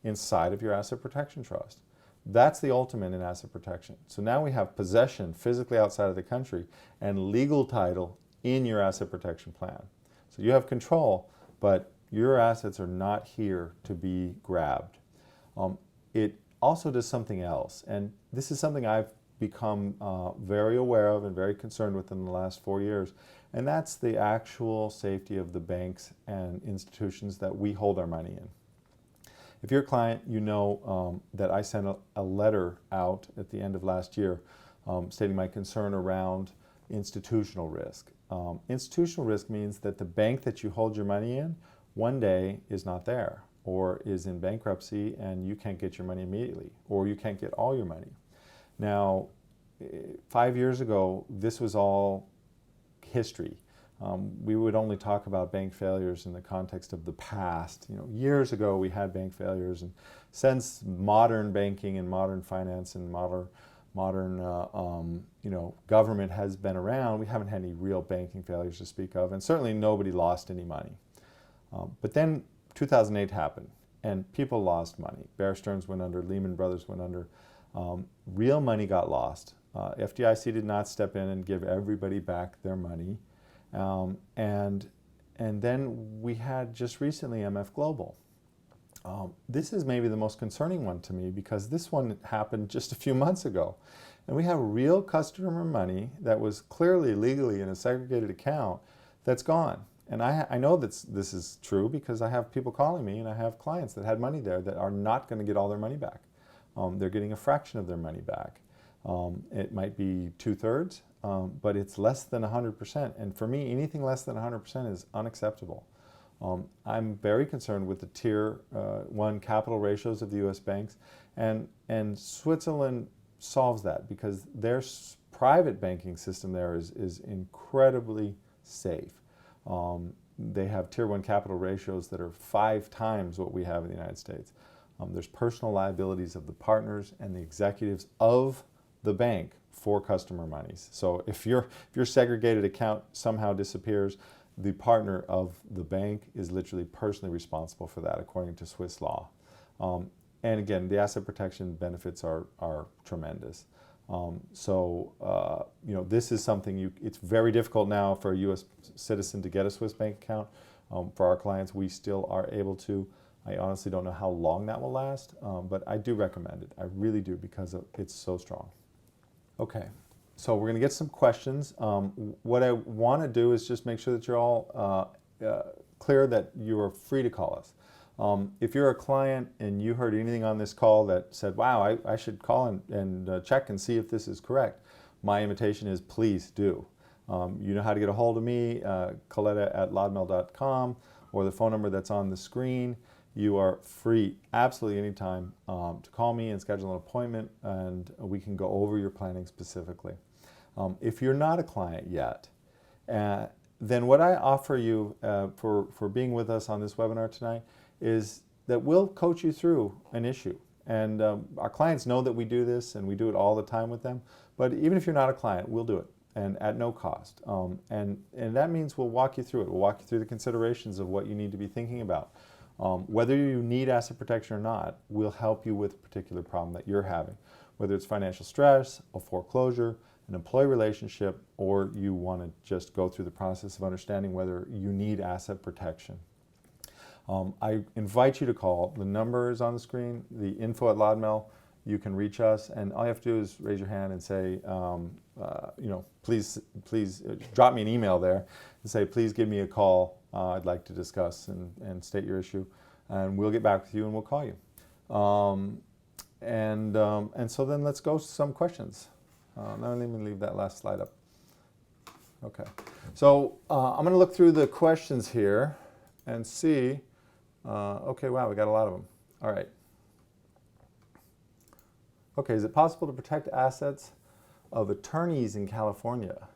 inside of your asset protection trust. That's the ultimate in asset protection. So now we have possession physically outside of the country and legal title in your asset protection plan. So you have control, but your assets are not here to be grabbed. It also does something else, and this is something I've become very aware of and very concerned with in the last 4 years, and that's the actual safety of the banks and institutions that we hold our money in. If you're a client, you know that I sent a letter out at the end of last year stating my concern around institutional risk. Institutional risk means that the bank that you hold your money in one day is not there, or is in bankruptcy and you can't get your money immediately, or you can't get all your money. Now, 5 years ago, this was all history. We would only talk about bank failures in the context of the past. Years ago we had bank failures, and since modern banking and modern finance and modern government has been around, we haven't had any real banking failures to speak of, and certainly nobody lost any money. But then 2008 happened, and people lost money. Bear Stearns went under, Lehman Brothers went under. Real money got lost. FDIC did not step in and give everybody back their money. And then we had just recently MF Global. This is maybe the most concerning one to me, because this one happened just a few months ago. And we have real customer money that was clearly legally in a segregated account that's gone. And I know that this is true because I have people calling me, and I have clients that had money there that are not going to get all their money back. They're getting a fraction of their money back. It might be 2/3, but it's less than 100%. And for me, anything less than 100% is unacceptable. I'm very concerned with the Tier 1 capital ratios of the U.S. banks, and Switzerland solves that because their private banking system there is incredibly safe. They have Tier 1 capital ratios that are 5 times what we have in the United States. There's personal liabilities of the partners and the executives of the bank for customer monies. So if your segregated account somehow disappears, the partner of the bank is literally personally responsible for that according to Swiss law. And again, the asset protection benefits are tremendous. This is something it's very difficult now for a U.S. citizen to get a Swiss bank account. For our clients, we still are able to. I honestly don't know how long that will last, but I do recommend it. I really do, because it's so strong. Okay, so we're going to get some questions. What I want to do is just make sure that you're all clear that you are free to call us. If you're a client and you heard anything on this call that said, wow, I should call and check and see if this is correct, my invitation is please do. You know how to get a hold of me, Coletta@lodmell.com, or the phone number that's on the screen. You are free absolutely anytime to call me and schedule an appointment, and we can go over your planning specifically. If you're not a client yet, then what I offer you for being with us on this webinar tonight is that we'll coach you through an issue. And our clients know that we do this, and we do it all the time with them. But even if you're not a client, we'll do it, and at no cost. And that means we'll walk you through it. We'll walk you through the considerations of what you need to be thinking about. Whether you need asset protection or not, we'll help you with a particular problem that you're having. Whether it's financial stress, a foreclosure, an employee relationship, or you want to just go through the process of understanding whether you need asset protection. I invite you to call. The number is on the screen, the info@Lodmell. You can reach us, and all you have to do is raise your hand and say, please drop me an email there and say, please give me a call. I'd like to discuss and state your issue. and we'll get back with you and we'll call you. And so then let's go to some questions. Now let me leave that last slide up. Okay, so I'm going to look through the questions here and see. Okay, wow, we got a lot of them. All right. Okay, is it possible to protect assets of attorneys in California?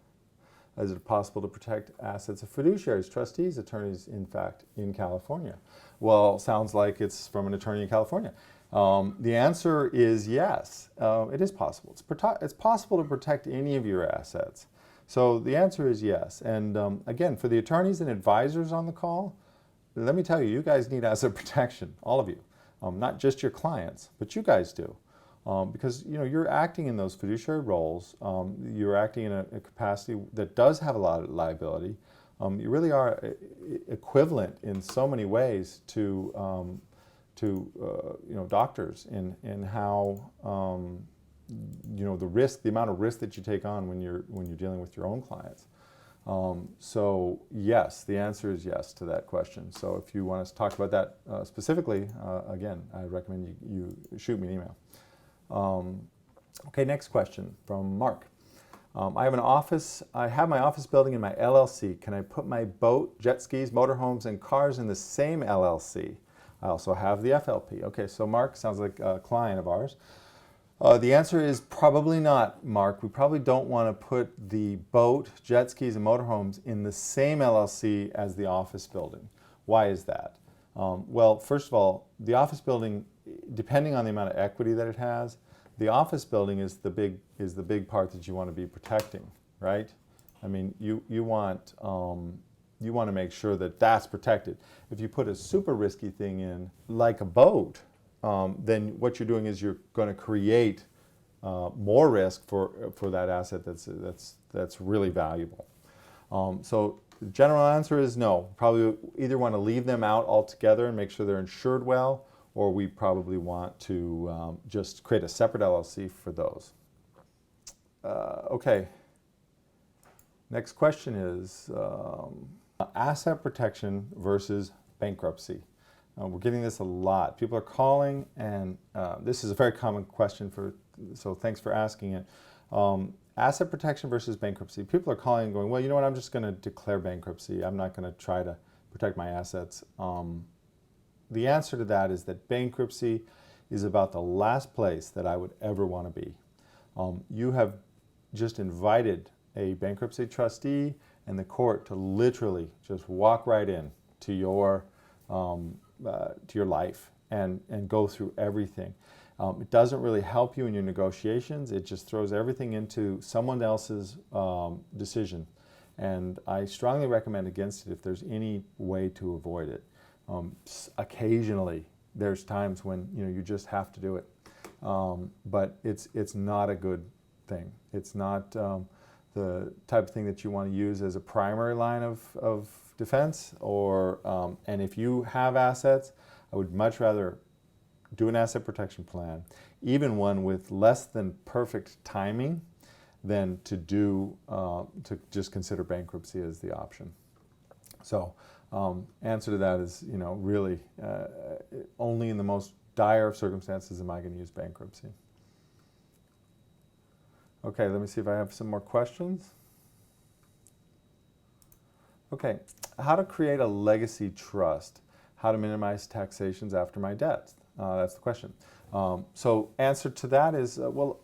Is it possible to protect assets of fiduciaries, trustees, attorneys, in fact, in California? Well, sounds like it's from an attorney in California. The answer is yes, it is possible. It's possible to protect any of your assets. So the answer is yes. And again, for the attorneys and advisors on the call, let me tell you, you guys need asset protection, all of you. Not just your clients, but you guys do. Because you're acting in those fiduciary roles, you're acting in a capacity that does have a lot of liability. You really are equivalent in so many ways to doctors in how the amount of risk that you take on when you're dealing with your own clients. So yes, the answer is yes to that question. So if you want us to talk about that specifically, again, I recommend you shoot me an email. Okay, next question from Mark. I have my office building in my LLC. Can I put my boat, jet skis, motorhomes, and cars in the same LLC? I also have the FLP. Okay, so Mark sounds like a client of ours. The answer is probably not, Mark. We probably don't want to put the boat, jet skis, and motorhomes in the same LLC as the office building. Why is that? Well, first of all, the office building, depending on the amount of equity that it has, the office building is the big part that you want to be protecting, right? I mean, you want to make sure that that's protected. If you put a super risky thing in, like a boat, then what you're doing is you're going to create more risk for that asset that's really valuable. So the general answer is no. Probably either want to leave them out altogether and make sure they're insured well, or we probably want to just create a separate LLC for those. Okay. Next question is asset protection versus bankruptcy. We're getting this a lot. People are calling, and this is a very common question, so thanks for asking it. Asset protection versus bankruptcy. People are calling and going, well, you know what, I'm just going to declare bankruptcy. I'm not going to try to protect my assets. The answer to that is that bankruptcy is about the last place that I would ever want to be. You have just invited a bankruptcy trustee and the court to literally just walk right in to your life and go through everything. It doesn't really help you in your negotiations. It just throws everything into someone else's decision. And I strongly recommend against it if there's any way to avoid it. Occasionally, there's times when you just have to do it, but it's not a good thing. It's not the type of thing that you want to use as a primary line of defense. And if you have assets, I would much rather do an asset protection plan, even one with less than perfect timing, than to just consider bankruptcy as the option. So. Answer to that is, really only in the most dire of circumstances am I going to use bankruptcy. Okay, let me see if I have some more questions. Okay, how to create a legacy trust? How to minimize taxations after my death? That's the question. So answer to that is, a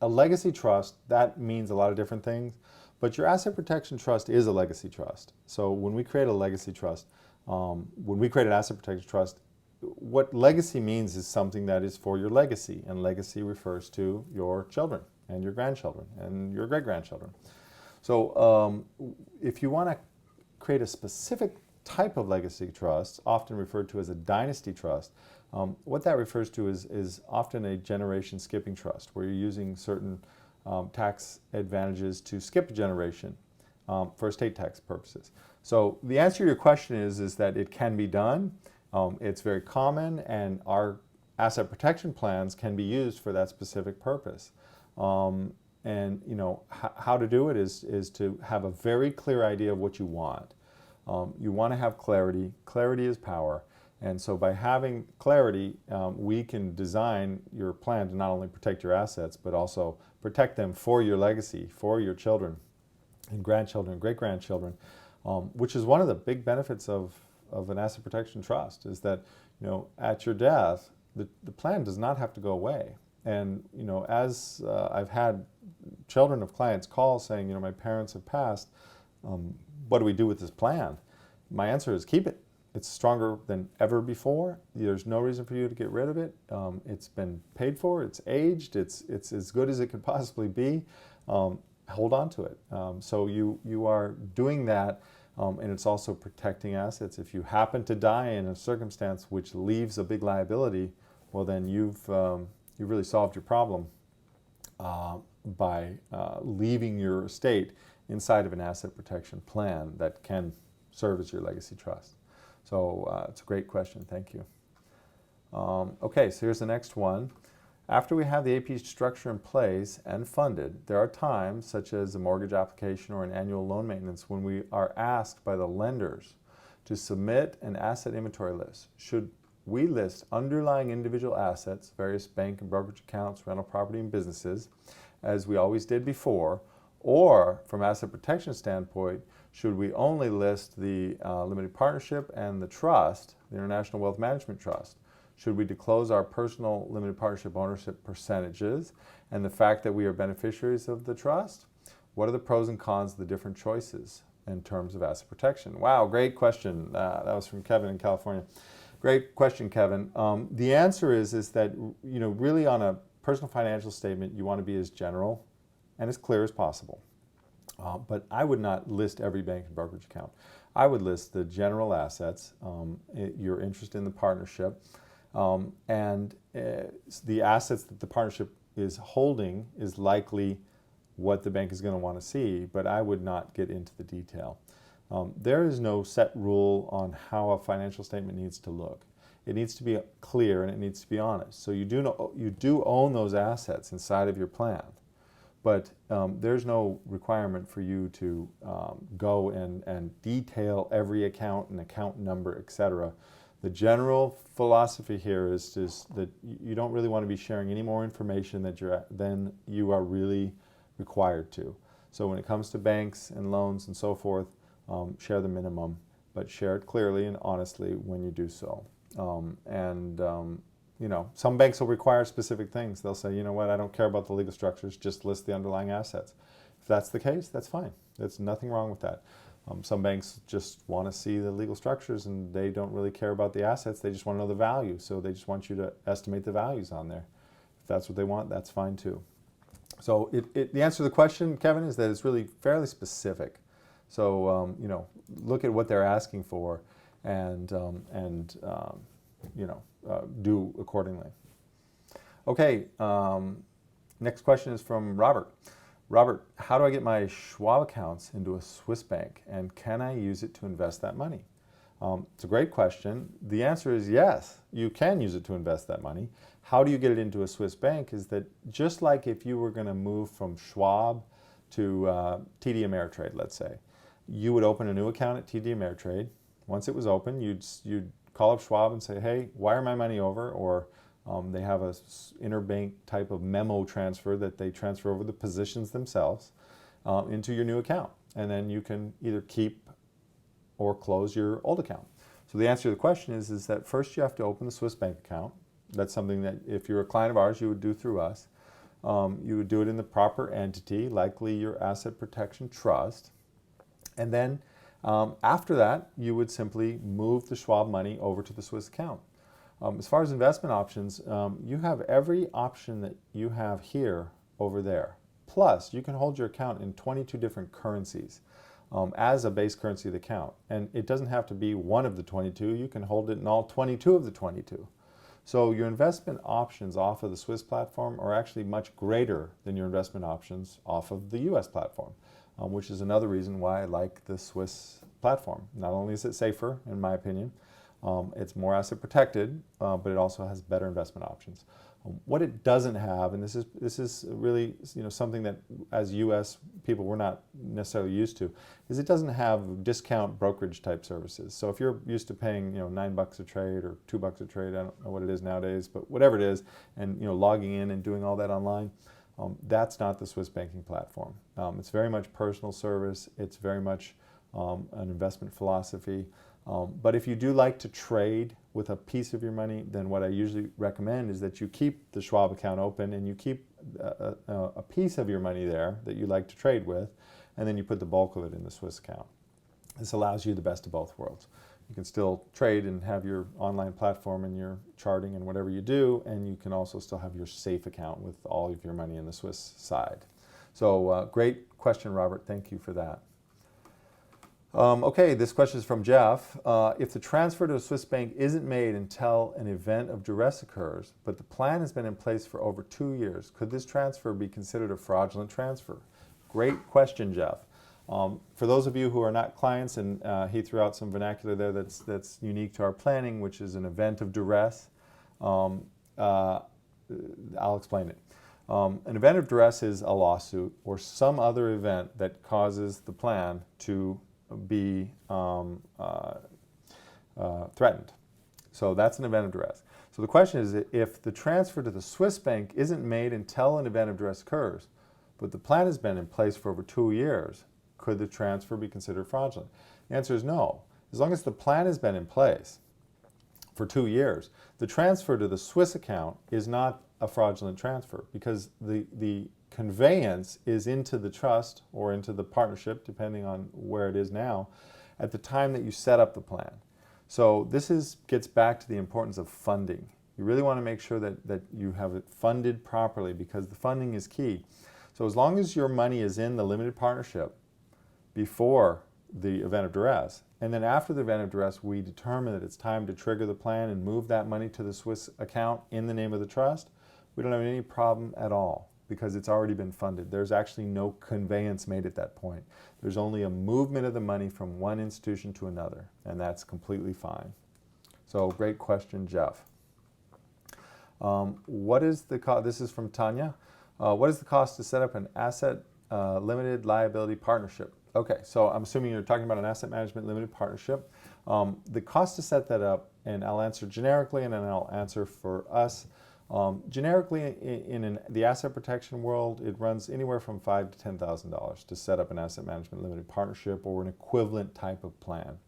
legacy trust, that means a lot of different things. But your asset protection trust is a legacy trust. So when we create a legacy trust, when we create an asset protection trust, what legacy means is something that is for your legacy. And legacy refers to your children and your grandchildren and your great-grandchildren. So if you want to create a specific type of legacy trust, often referred to as a dynasty trust, what that refers to is often a generation skipping trust, where you're using certain tax advantages to skip a generation for estate tax purposes. So the answer to your question is that it can be done. It's very common, and our asset protection plans can be used for that specific purpose. And how to do it is to have a very clear idea of what you want. You want to have clarity. Clarity is power. And so by having clarity, we can design your plan to not only protect your assets, but also protect them for your legacy, for your children and grandchildren, great-grandchildren, which is one of the big benefits of an asset protection trust, is that, at your death, the plan does not have to go away. And, as I've had children of clients call saying, my parents have passed, what do we do with this plan? My answer is keep it. It's stronger than ever before. There's no reason for you to get rid of it. It's been paid for, it's aged, it's as good as it could possibly be. Hold on to it. So you are doing that, and it's also protecting assets. If you happen to die in a circumstance which leaves a big liability, well then you've really solved your problem by leaving your estate inside of an asset protection plan that can serve as your legacy trust. So it's a great question, thank you. Okay, so here's the next one. After we have the AP structure in place and funded, there are times, such as a mortgage application or an annual loan maintenance, when we are asked by the lenders to submit an asset inventory list. Should we list underlying individual assets, various bank and brokerage accounts, rental property and businesses, as we always did before, or from asset protection standpoint, should we only list the limited partnership and the trust, the International Wealth Management Trust? Should we disclose our personal limited partnership ownership percentages and the fact that we are beneficiaries of the trust? What are the pros and cons of the different choices in terms of asset protection? Wow, great question. That was from Kevin in California. Great question, Kevin. The answer is that, really on a personal financial statement, you want to be as general and as clear as possible. But I would not list every bank and brokerage account. I would list the general assets, your interest in the partnership, and the assets that the partnership is holding is likely what the bank is going to want to see, but I would not get into the detail. There is no set rule on how a financial statement needs to look. It needs to be clear and it needs to be honest. So you do own those assets inside of your plan, but there's no requirement for you to go and detail every account and account number, etc. The general philosophy here is that you don't really want to be sharing any more information than you are really required to. So when it comes to banks and loans and so forth, share the minimum, but share it clearly and honestly when you do so. Some banks will require specific things. They'll say, I don't care about the legal structures, just list the underlying assets. If that's the case, that's fine. There's nothing wrong with that. Some banks just want to see the legal structures and they don't really care about the assets. They just want to know the value. So they just want you to estimate the values on there. If that's what they want, that's fine too. So the answer to the question, Kevin, is that it's really fairly specific. So, look at what they're asking for and do accordingly. Okay, next question is from Robert. Robert, how do I get my Schwab accounts into a Swiss bank, and can I use it to invest that money? It's a great question. The answer is yes, you can use it to invest that money. How do you get it into a Swiss bank is that just like if you were going to move from Schwab to TD Ameritrade, let's say, you would open a new account at TD Ameritrade. Once it was open, you'd call up Schwab and say, hey, wire my money over, or they have a interbank type of memo transfer that they transfer over the positions themselves into your new account. And then you can either keep or close your old account. So the answer to the question is that first you have to open the Swiss bank account. That's something that if you're a client of ours, you would do through us. You would do it in the proper entity, likely your asset protection trust. And then after that, you would simply move the Schwab money over to the Swiss account. As far as investment options, you have every option that you have here over there. Plus, you can hold your account in 22 different currencies as a base currency of the account. And it doesn't have to be one of the 22. You can hold it in all 22 of the 22. So your investment options off of the Swiss platform are actually much greater than your investment options off of the US platform, which is another reason why I like the Swiss platform. Not only is it safer, in my opinion, it's more asset protected, but it also has better investment options. What it doesn't have, and this is really something that as U.S. people we're not necessarily used to, is it doesn't have discount brokerage type services. So if you're used to paying $9 a trade or $2 a trade, I don't know what it is nowadays, but whatever it is, and logging in and doing all that online, that's not the Swiss banking platform. It's very much personal service. It's very much an investment philosophy. But if you do like to trade with a piece of your money, then what I usually recommend is that you keep the Schwab account open and you keep a piece of your money there that you like to trade with, and then you put the bulk of it in the Swiss account. This allows you the best of both worlds. You can still trade and have your online platform and your charting and whatever you do, and you can also still have your safe account with all of your money in the Swiss side. So great question, Robert. Thank you for that. Okay, this question is from Jeff. If the transfer to a Swiss bank isn't made until an event of duress occurs, but the plan has been in place for over 2 years, could this transfer be considered a fraudulent transfer? Great question, Jeff. For those of you who are not clients, and he threw out some vernacular there that's unique to our planning, which is an event of duress. I'll explain it. An event of duress is a lawsuit or some other event that causes the plan to be threatened. So that's an event of duress. So the question is, if the transfer to the Swiss bank isn't made until an event of duress occurs, but the plan has been in place for over 2 years, could the transfer be considered fraudulent? The answer is no. As long as the plan has been in place for 2 years, the transfer to the Swiss account is not a fraudulent transfer, because the conveyance is into the trust or into the partnership, depending on where it is now, at the time that you set up the plan. So this gets back to the importance of funding. You really want to make sure that you have it funded properly, because the funding is key. So as long as your money is in the limited partnership before the event of duress, and then after the event of duress we determine that it's time to trigger the plan and move that money to the Swiss account in the name of the trust, we don't have any problem at all, because it's already been funded. There's actually no conveyance made at that point. There's only a movement of the money from one institution to another, and that's completely fine. So great question, Jeff. What is the cost? This is from Tanya. What is the cost to set up an asset limited liability partnership? Okay, so I'm assuming you're talking about an asset management limited partnership. The cost to set that up, and I'll answer generically and then I'll answer for us. Generically, in the asset protection world, it runs anywhere from $5,000 to $10,000 to set up an asset management limited partnership or an equivalent type of plan.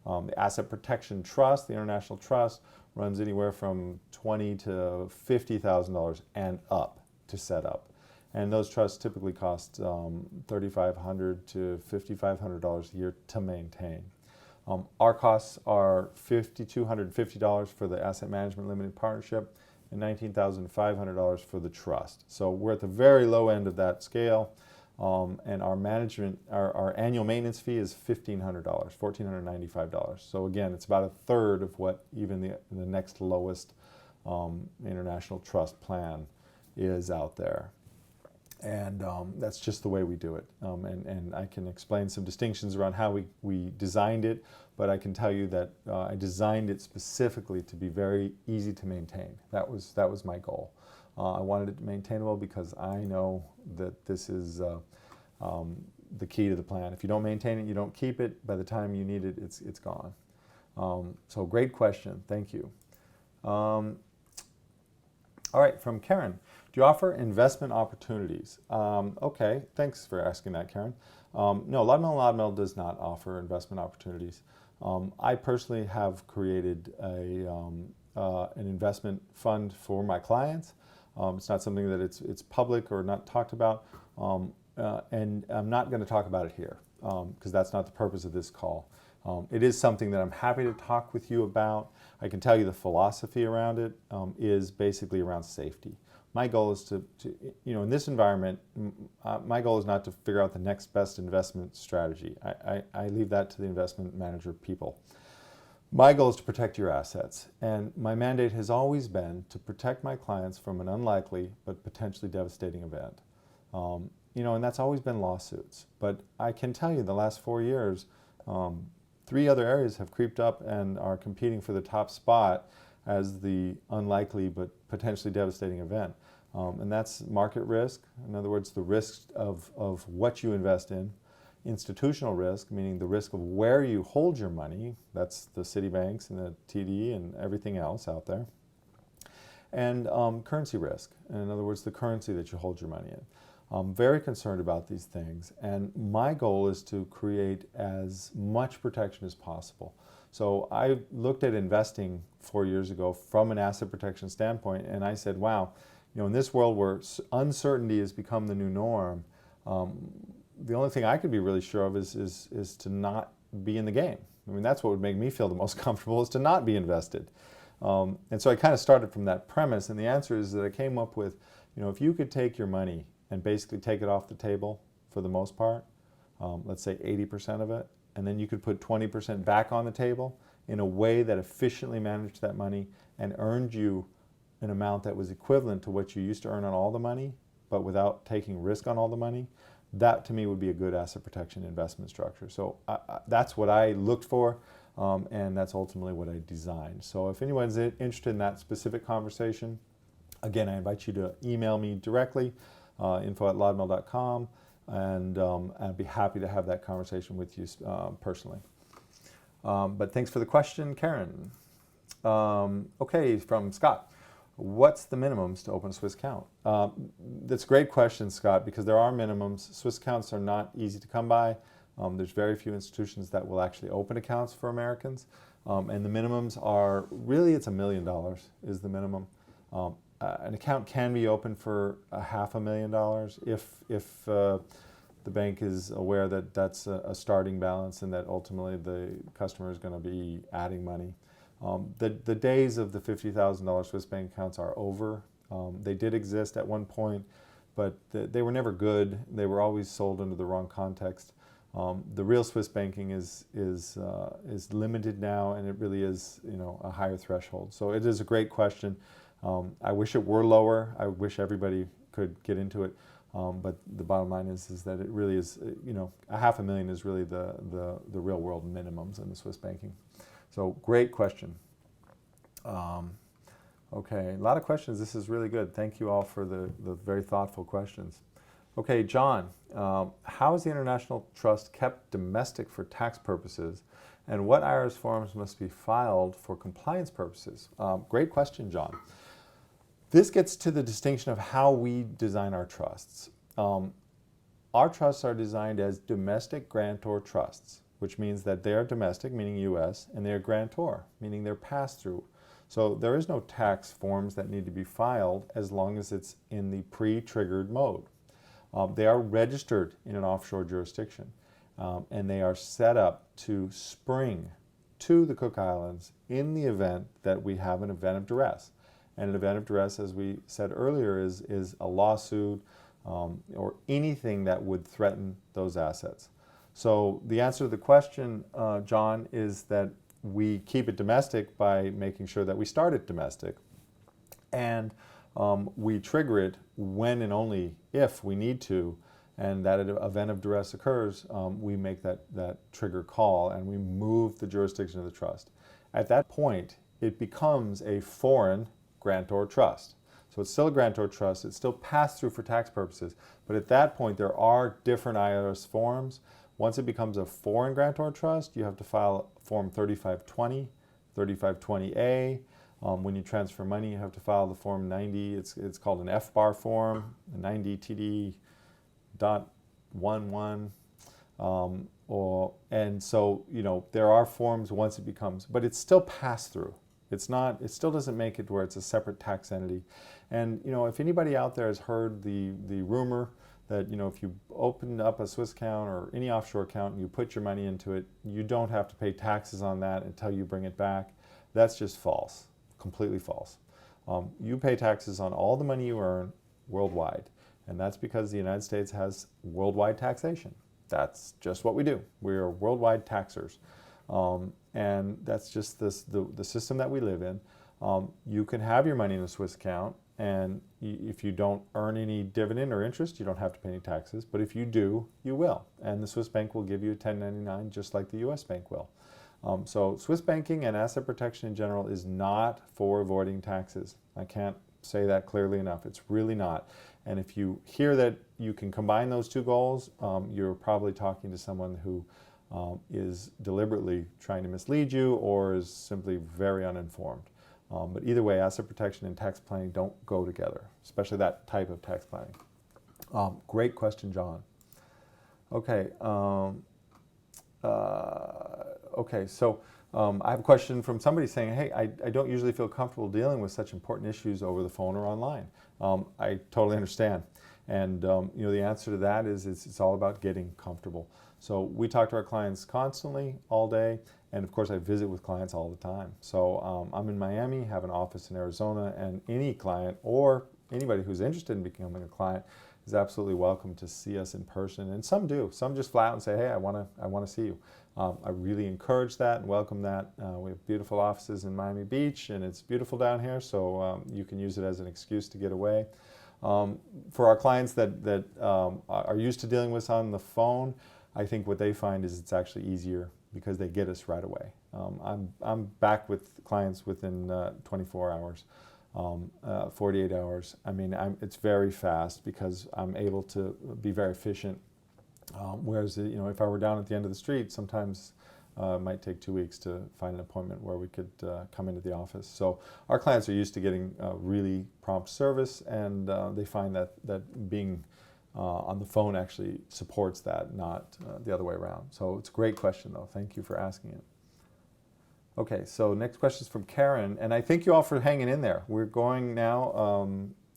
The asset protection trust, the international trust, runs anywhere from $20,000 to $50,000 and up to set up. And those trusts typically cost $3,500 to $5,500 a year to maintain. Our costs are $5,250 for the asset management limited partnership and $19,500 for the trust. So we're at the very low end of that scale, and our annual maintenance fee is $1,500, $1,495. So again, it's about a third of what even the next lowest international trust plan is out there. And that's just the way we do it. And I can explain some distinctions around how we designed it, but I can tell you that I designed it specifically to be very easy to maintain. That was my goal. I wanted it maintainable because I know that this is the key to the plan. If you don't maintain it, you don't keep it. By the time you need it, it's gone. So great question. Thank you. All right, from Karen. Do you offer investment opportunities? Okay, thanks for asking that, Karen. No, Lodmell does not offer investment opportunities. I personally have created an investment fund for my clients. It's not something that it's public or not talked about, and I'm not going to talk about it here because that's not the purpose of this call. It is something that I'm happy to talk with you about. I can tell you the philosophy around it is basically around safety. My goal is to in this environment, my goal is not to figure out the next best investment strategy. I leave that to the investment manager people. My goal is to protect your assets, and my mandate has always been to protect my clients from an unlikely but potentially devastating event. And that's always been lawsuits. But I can tell you the last 4 years, 3 other areas have creeped up and are competing for the top spot as the unlikely but potentially devastating event. And that's market risk. In other words, the risk of what you invest in. Institutional risk, meaning the risk of where you hold your money. That's the Citibanks and the TD and everything else out there. And currency risk. In other words, the currency that you hold your money in. I'm very concerned about these things, and my goal is to create as much protection as possible. So I looked at investing 4 years ago from an asset protection standpoint, and I said, wow, in this world where uncertainty has become the new norm, the only thing I could be really sure of is to not be in the game. I mean, that's what would make me feel the most comfortable, is to not be invested. And so I kind of started from that premise, and the answer is that I came up with, if you could take your money and basically take it off the table for the most part, let's say 80% of it, and then you could put 20% back on the table in a way that efficiently managed that money and earned you an amount that was equivalent to what you used to earn on all the money, but without taking risk on all the money, that to me would be a good asset protection investment structure. So that's what I looked for, and that's ultimately what I designed. So if anyone's interested in that specific conversation, again, I invite you to email me directly, info@lodmell.com, and I'd be happy to have that conversation with you personally. But thanks for the question, Karen. Okay, from Scott. What's the minimums to open a Swiss account? That's a great question, Scott, because there are minimums. Swiss accounts are not easy to come by. There's very few institutions that will actually open accounts for Americans. And the minimums are, really it's $1 million is the minimum. An account can be opened for $500,000 if the bank is aware that that's a starting balance and that ultimately the customer is going to be adding money. The days of the $50,000 Swiss bank accounts are over. They did exist at one point, but they were never good. They were always sold under the wrong context. The real Swiss banking is limited now, and it really is a higher threshold. So it is a great question. I wish it were lower. I wish everybody could get into it. But the bottom line is that it really is, $500,000 is really the real world minimums in the Swiss banking. So great question. Okay, a lot of questions. This is really good. Thank you all for the very thoughtful questions. Okay, John, how is the international trust kept domestic for tax purposes, and what IRS forms must be filed for compliance purposes? Great question, John. This gets to the distinction of how we design our trusts. Our trusts are designed as domestic grantor trusts, which means that they are domestic, meaning U.S., and they are grantor, meaning they're pass-through. So there is no tax forms that need to be filed as long as it's in the pre-triggered mode. They are registered in an offshore jurisdiction, and they are set up to spring to the Cook Islands in the event that we have an event of duress. And an event of duress, as we said earlier, is a lawsuit or anything that would threaten those assets. So the answer to the question, John, is that we keep it domestic by making sure that we start it domestic. And we trigger it when and only if we need to, and that an event of duress occurs, we make that trigger call and we move the jurisdiction of the trust. At that point, it becomes a foreign grantor trust. So it's still a grantor trust, it's still passed through for tax purposes, but at that point there are different IRS forms. Once it becomes a foreign grantor trust, you have to file Form 3520, 3520A. When you transfer money, you have to file the Form 90. It's called an FBAR form, 90TD.11. And so, there are forms once it becomes, but it's still passed through. It still doesn't make it where it's a separate tax entity. And, if anybody out there has heard the rumor that, if you open up a Swiss account or any offshore account and you put your money into it, you don't have to pay taxes on that until you bring it back. That's just false, completely false. You pay taxes on all the money you earn worldwide, and that's because the United States has worldwide taxation. That's just what we do. We are worldwide taxers. And that's just the system that we live in. You can have your money in a Swiss account, and if you don't earn any dividend or interest, you don't have to pay any taxes. But if you do, you will. And the Swiss bank will give you a 1099 just like the U.S. bank will. So Swiss banking and asset protection in general is not for avoiding taxes. I can't say that clearly enough. It's really not. And if you hear that you can combine those two goals, you're probably talking to someone who is deliberately trying to mislead you or is simply very uninformed. But either way, asset protection and tax planning don't go together, especially that type of tax planning. Great question, John. Okay. Okay, so I have a question from somebody saying, hey, I don't usually feel comfortable dealing with such important issues over the phone or online. I totally understand. And you know, the answer to that is it's all about getting comfortable. So we talk to our clients constantly, all day, and of course I visit with clients all the time. So I'm in Miami, have an office in Arizona, and any client or anybody who's interested in becoming a client is absolutely welcome to see us in person. And some do. Some just flat out and say, hey, I want to see you. I really encourage that and welcome that. We have beautiful offices in Miami Beach, and it's beautiful down here, so you can use it as an excuse to get away. For our clients that are used to dealing with us on the phone, I think what they find is it's actually easier because they get us right away. I'm back with clients within 24 hours. 48 hours. I mean, it's very fast because I'm able to be very efficient. Whereas, you know, if I were down at the end of the street, sometimes it might take 2 weeks to find an appointment where we could come into the office. So our clients are used to getting really prompt service, and they find that being on the phone actually supports that, not the other way around. So it's a great question, though. Thank you for asking it. Okay, so next question is from Karen, and I thank you all for hanging in there. We're going now,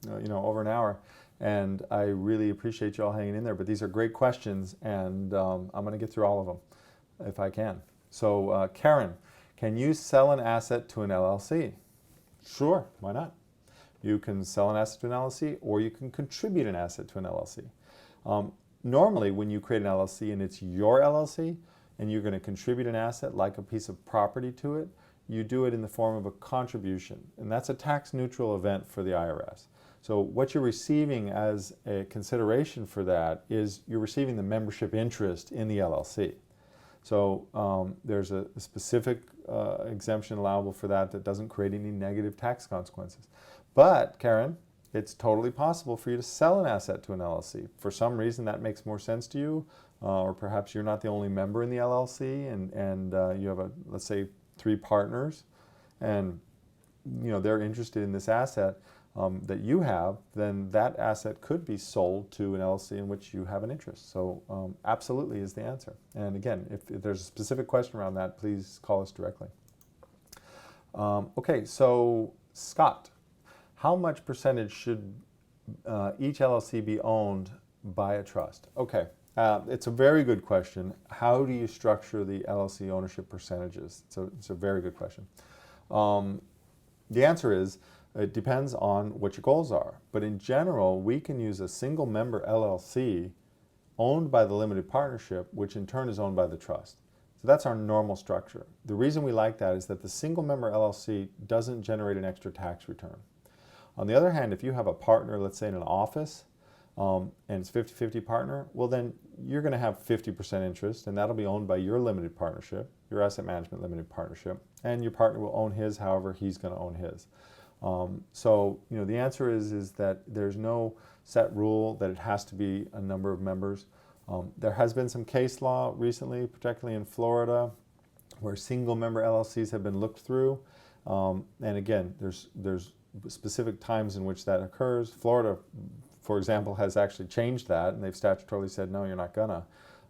you know, over an hour, and I really appreciate you all hanging in there. But these are great questions, and I'm going to get through all of them if I can. So, Karen, can you sell an asset to an LLC? Sure, why not? You can sell an asset to an LLC, or you can contribute an asset to an LLC. Normally, when you create an LLC and it's your LLC, and you're going to contribute an asset like a piece of property to it, you do it in the form of a contribution. And that's a tax-neutral event for the IRS. So what you're receiving as a consideration for that is you're receiving the membership interest in the LLC. So there's a specific exemption allowable for that doesn't create any negative tax consequences. But, Karen, it's totally possible for you to sell an asset to an LLC. For some reason that makes more sense to you. Or perhaps you're not the only member in the LLC, and you have, let's say, 3 partners, and you know they're interested in this asset that you have. Then that asset could be sold to an LLC in which you have an interest. So absolutely is the answer. And again, if there's a specific question around that, please call us directly. Okay, so Scott, how much percentage should each LLC be owned by a trust? Okay. It's a very good question. How do you structure the LLC ownership percentages? It's a very good question. The answer is it depends on what your goals are. But in general, we can use a single member LLC owned by the limited partnership, which in turn is owned by the trust. So that's our normal structure. The reason we like that is that the single member LLC doesn't generate an extra tax return. On the other hand, if you have a partner, let's say in an office, and it's 50-50 partner, well then you're going to have 50% interest, and that'll be owned by your limited partnership, your asset management limited partnership, and your partner will own his however he's going to own his. So you know the answer is that there's no set rule that it has to be a number of members. There has been some case law recently, particularly in Florida, where single member LLCs have been looked through, and again there's specific times in which that occurs. Florida, for example, has actually changed that, and they've statutorily said, no, you're not gonna.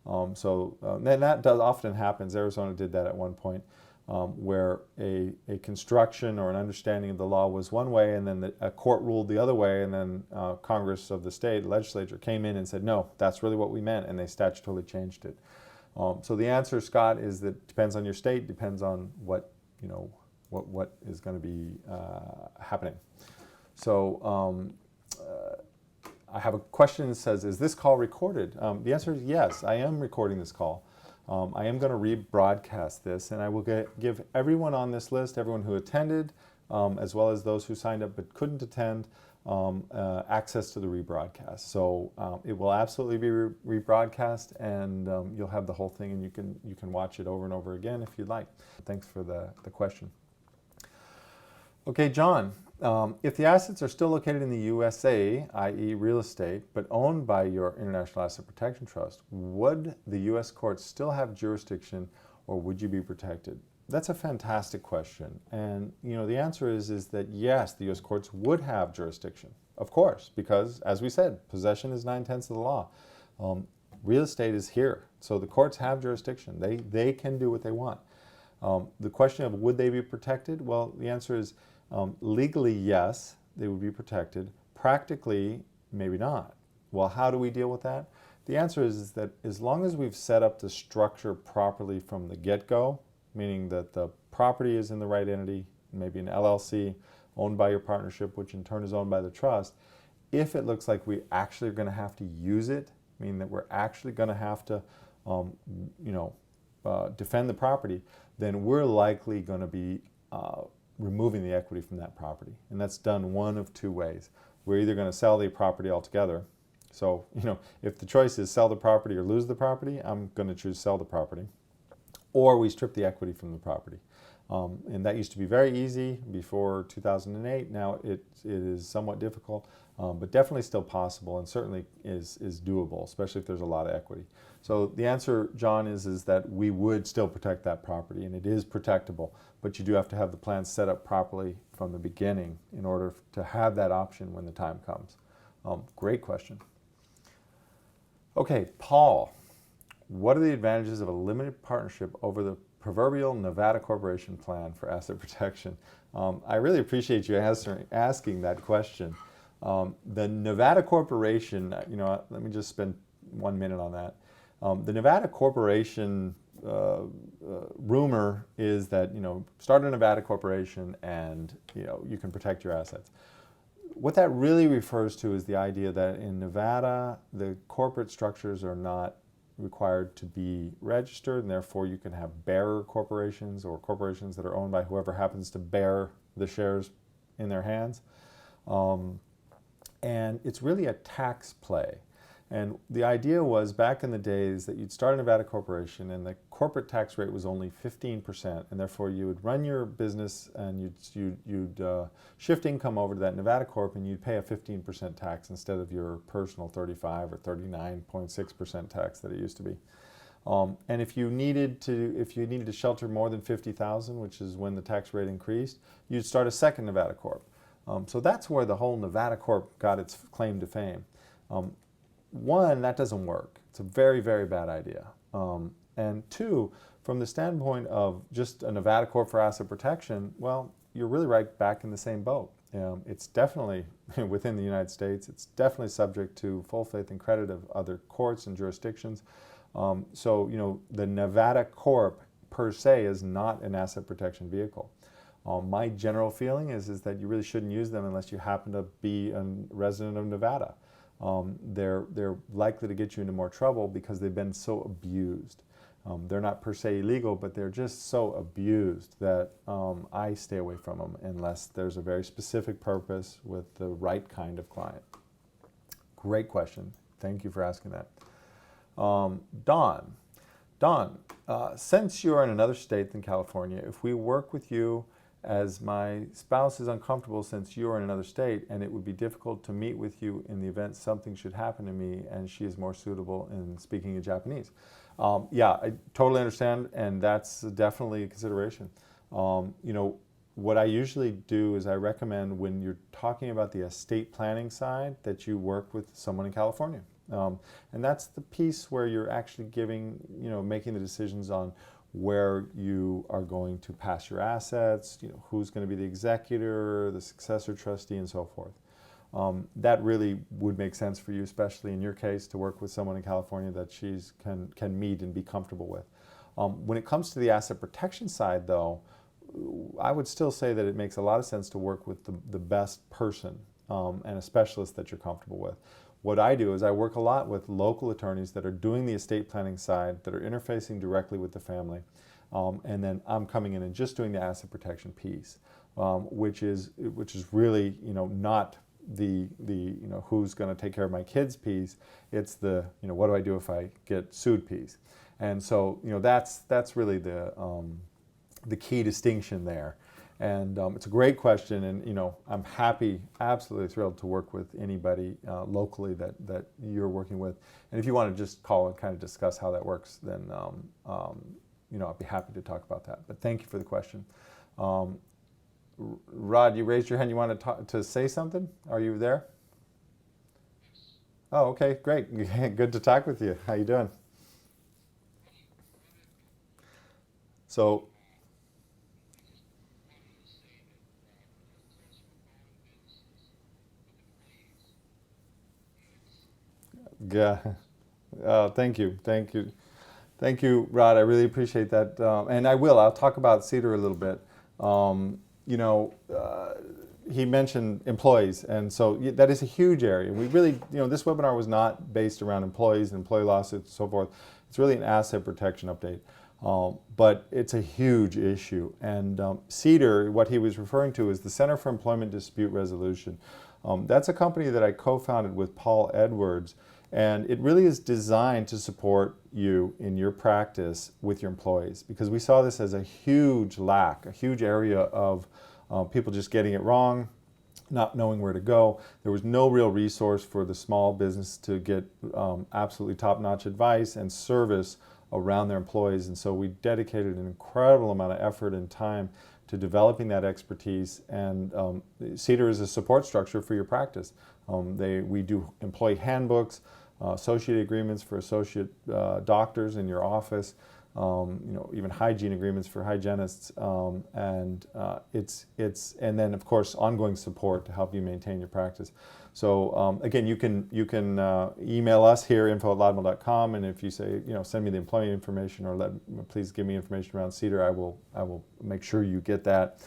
And that does often happens. Arizona did that at one point, where a construction or an understanding of the law was one way, and then a court ruled the other way, and then Congress of the state legislature came in and said, no, that's really what we meant, and they statutorily changed it. So the answer, Scott, is that it depends on your state, depends on what is going to be happening. So. I have a question that says, is this call recorded? The answer is yes, I am recording this call. I am going to rebroadcast this, and I will give everyone on this list, everyone who attended, as well as those who signed up but couldn't attend, access to the rebroadcast. So it will absolutely be rebroadcast, and you'll have the whole thing, and you can watch it over and over again if you'd like. Thanks for the question. Okay, John, If the assets are still located in the USA, i.e. real estate, but owned by your International Asset Protection Trust, would the U.S. courts still have jurisdiction or would you be protected? That's a fantastic question. And the answer is that yes, the U.S. courts would have jurisdiction, of course, because as we said, possession is 9/10 of the law. Real estate is here, so the courts have jurisdiction. They can do what they want. The question of would they be protected? Well, the answer is legally, yes, they would be protected. Practically, maybe not. Well, how do we deal with that? The answer is that as long as we've set up the structure properly from the get-go, meaning that the property is in the right entity, maybe an LLC owned by your partnership, which in turn is owned by the trust, if it looks like we actually are going to have to use it, meaning that we're actually going to have to defend the property, then we're likely going to be removing the equity from that property. And that's done one of two ways. We're either going to sell the property altogether. So, if the choice is sell the property or lose the property, I'm going to choose sell the property. Or we strip the equity from the property. And that used to be very easy before 2008. Now it is somewhat difficult, but definitely still possible and certainly is doable, especially if there's a lot of equity. So the answer, John, is that we would still protect that property, and it is protectable, but you do have to have the plan set up properly from the beginning in order to have that option when the time comes. Great question. Okay, Paul, what are the advantages of a limited partnership over the proverbial Nevada corporation plan for asset protection? I really appreciate you asking that question. The Nevada corporation, let me just spend 1 minute on that. The Nevada corporation rumor is that, start a Nevada corporation and, you can protect your assets. What that really refers to is the idea that in Nevada, the corporate structures are not required to be registered, and therefore you can have bearer corporations or corporations that are owned by whoever happens to bear the shares in their hands. And it's really a tax play. And the idea was back in the days that you'd start a Nevada corporation and the corporate tax rate was only 15%, and therefore you would run your business and you'd shift income over to that Nevada corp and you'd pay a 15% tax instead of your personal 35 or 39.6% tax that it used to be. And if you needed to shelter more than 50,000, which is when the tax rate increased, you'd start a second Nevada corp. So that's where the whole Nevada corp got its claim to fame. One, that doesn't work. It's a very, very bad idea. And two, from the standpoint of just a Nevada corp for asset protection, well, you're really right back in the same boat. It's definitely within the United States. It's definitely subject to full faith and credit of other courts and jurisdictions. So, the Nevada corp per se is not an asset protection vehicle. My general feeling is that you really shouldn't use them unless you happen to be a resident of Nevada. They're likely to get you into more trouble because they've been so abused. They're not per se illegal, but they're just so abused that I stay away from them unless there's a very specific purpose with the right kind of client. Great question. Thank you for asking that. Don, since you are in another state than California, if we work with you as my spouse is uncomfortable since you are in another state and it would be difficult to meet with you in the event something should happen to me and she is more suitable in speaking in Japanese. Yeah, I totally understand, and that's definitely a consideration. What I usually do is I recommend when you're talking about the estate planning side that you work with someone in California. And that's the piece where you're actually making the decisions on where you are going to pass your assets, who's going to be the executor, the successor trustee, and so forth. That really would make sense for you, especially in your case, to work with someone in California that she can meet and be comfortable with. When it comes to the asset protection side, though, I would still say that it makes a lot of sense to work with the best person and a specialist that you're comfortable with. What I do is I work a lot with local attorneys that are doing the estate planning side, that are interfacing directly with the family, and then I'm coming in and just doing the asset protection piece, which is really not the who's going to take care of my kids piece. It's the what do I do if I get sued piece, and so that's really the key distinction there. And it's a great question, and I'm happy, absolutely thrilled to work with anybody locally that you're working with. And if you want to just call and kind of discuss how that works, then I'd be happy to talk about that. But thank you for the question. Rod, you raised your hand. You want to say something? Are you there? Oh, okay, great. Good to talk with you. How you doing? So, yeah. Thank you, thank you, thank you, Rod. I really appreciate that, and I'll talk about Cedar a little bit. Um, you know, he mentioned employees, and so that is a huge area. We really, this webinar was not based around employees and employee lawsuits and so forth. It's really an asset protection update, but it's a huge issue. And CEDAR, what he was referring to, is the Center for Employment Dispute Resolution. That's a company that I co-founded with Paul Edwards, and it really is designed to support you in your practice with your employees, because we saw this as a huge lack, a huge area of people just getting it wrong, not knowing where to go. There was no real resource for the small business to get absolutely top-notch advice and service around their employees. And so we dedicated an incredible amount of effort and time to developing that expertise. And CEDAR is a support structure for your practice. We do employee handbooks, associate agreements for associate doctors in your office, even hygiene agreements for hygienists, and then of course ongoing support to help you maintain your practice. So again, you can email us here, info@lodmell.com, and if you say, send me the employee information, or please give me information around CEDAR, I will make sure you get that.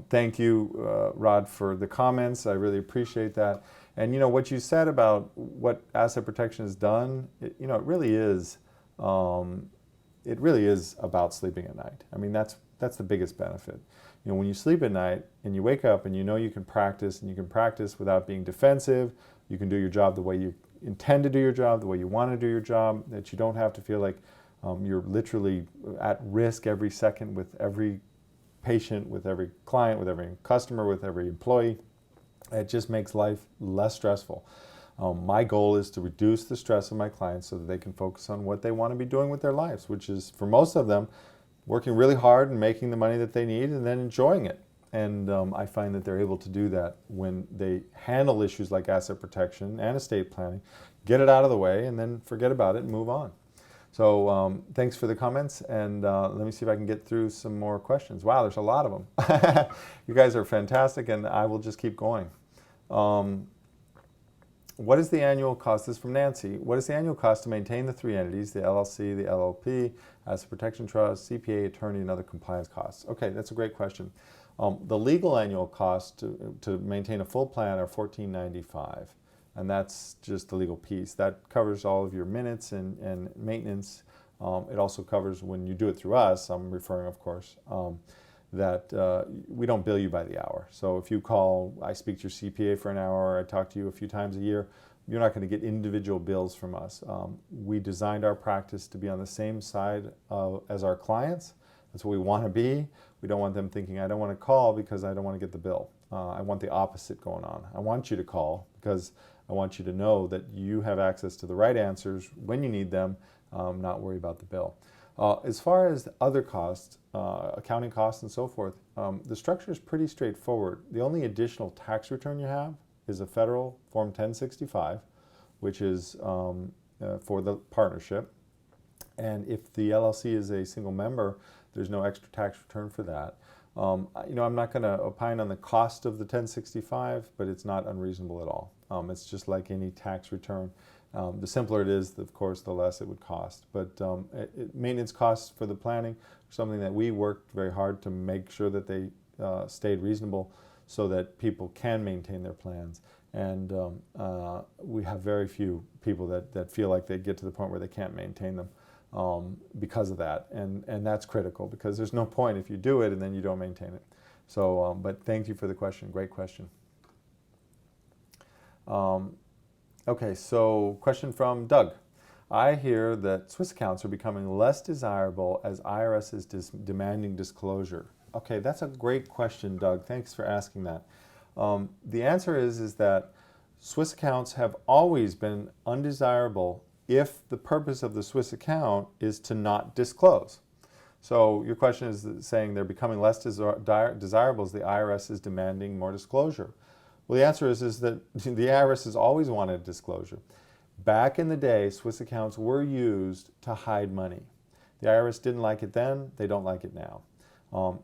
Thank you, Rod, for the comments. I really appreciate that. And what you said about what asset protection has done, it really is. It really is about sleeping at night. I mean, that's the biggest benefit. When you sleep at night and you wake up and you can practice, and you can practice without being defensive, you can do your job the way you intend to do your job, the way you want to do your job, that you don't have to feel like you're literally at risk every second with every patient, with every client, with every customer, with every employee. It just makes life less stressful. My goal is to reduce the stress of my clients so that they can focus on what they want to be doing with their lives, which is, for most of them, working really hard and making the money that they need and then enjoying it. And I find that they're able to do that when they handle issues like asset protection and estate planning, get it out of the way, and then forget about it and move on. So thanks for the comments, and let me see if I can get through some more questions. Wow, there's a lot of them. You guys are fantastic, and I will just keep going. What is the annual cost? This is from Nancy. What is the annual cost to maintain the three entities, the LLC, the LLP, Asset Protection Trust, CPA, attorney, and other compliance costs? Okay, that's a great question. The legal annual cost to maintain a full plan are $14.95, and that's just the legal piece. That covers all of your minutes and maintenance. It also covers, when you do it through us, I'm referring, of course, that we don't bill you by the hour. So if you call, I speak to your CPA for an hour, I talk to you a few times a year, you're not going to get individual bills from us. We designed our practice to be on the same side as our clients. That's what we want to be. We don't want them thinking, I don't want to call because I don't want to get the bill. I want the opposite going on. I want you to call because I want you to know that you have access to the right answers when you need them, not worry about the bill. As far as other costs, accounting costs and so forth, the structure is pretty straightforward. The only additional tax return you have is a federal Form 1065, which is for the partnership. And if the LLC is a single member, there's no extra tax return for that. I'm not going to opine on the cost of the 1065, but it's not unreasonable at all. It's just like any tax return. The simpler it is, of course, the less it would cost. But maintenance costs for the planning are something that we worked very hard to make sure that they stayed reasonable so that people can maintain their plans. And we have very few people that feel like they get to the point where they can't maintain them because of that. And that's critical, because there's no point if you do it and then you don't maintain it. So, but thank you for the question. Great question. Okay, so question from Doug. I hear that Swiss accounts are becoming less desirable as IRS is demanding disclosure. Okay, that's a great question, Doug. Thanks for asking that. The answer is that Swiss accounts have always been undesirable if the purpose of the Swiss account is to not disclose. So your question is saying they're becoming less desirable as the IRS is demanding more disclosure. Well, the answer is that the IRS has always wanted disclosure. Back in the day, Swiss accounts were used to hide money. The IRS didn't like it then, they don't like it now.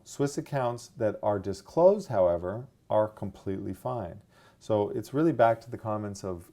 Swiss accounts that are disclosed, however, are completely fine. So it's really back to the comments of,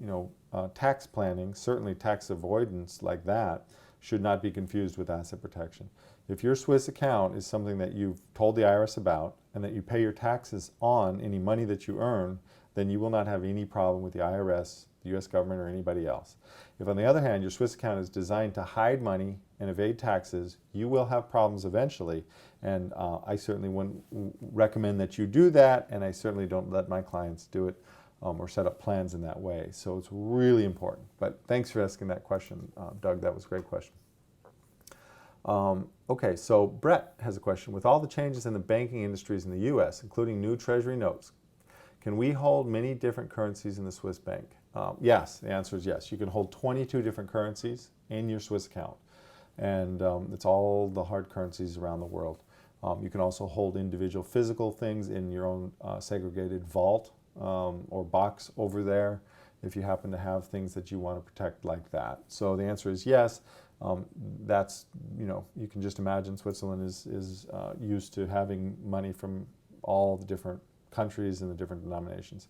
tax planning, certainly tax avoidance like that, should not be confused with asset protection. If your Swiss account is something that you've told the IRS about and that you pay your taxes on any money that you earn, then you will not have any problem with the IRS, the U.S. government, or anybody else. If, on the other hand, your Swiss account is designed to hide money and evade taxes, you will have problems eventually. And I certainly wouldn't recommend that you do that, and I certainly don't let my clients do it or set up plans in that way. So it's really important. But thanks for asking that question, Doug. That was a great question. Okay, so Brett has a question. With all the changes in the banking industries in the U.S., including new Treasury notes, can we hold many different currencies in the Swiss bank? Yes, the answer is yes. You can hold 22 different currencies in your Swiss account, and it's all the hard currencies around the world. You can also hold individual physical things in your own segregated vault or box over there if you happen to have things that you want to protect like that. So the answer is yes. That's, you can just imagine Switzerland is used to having money from all the different countries and the different denominations.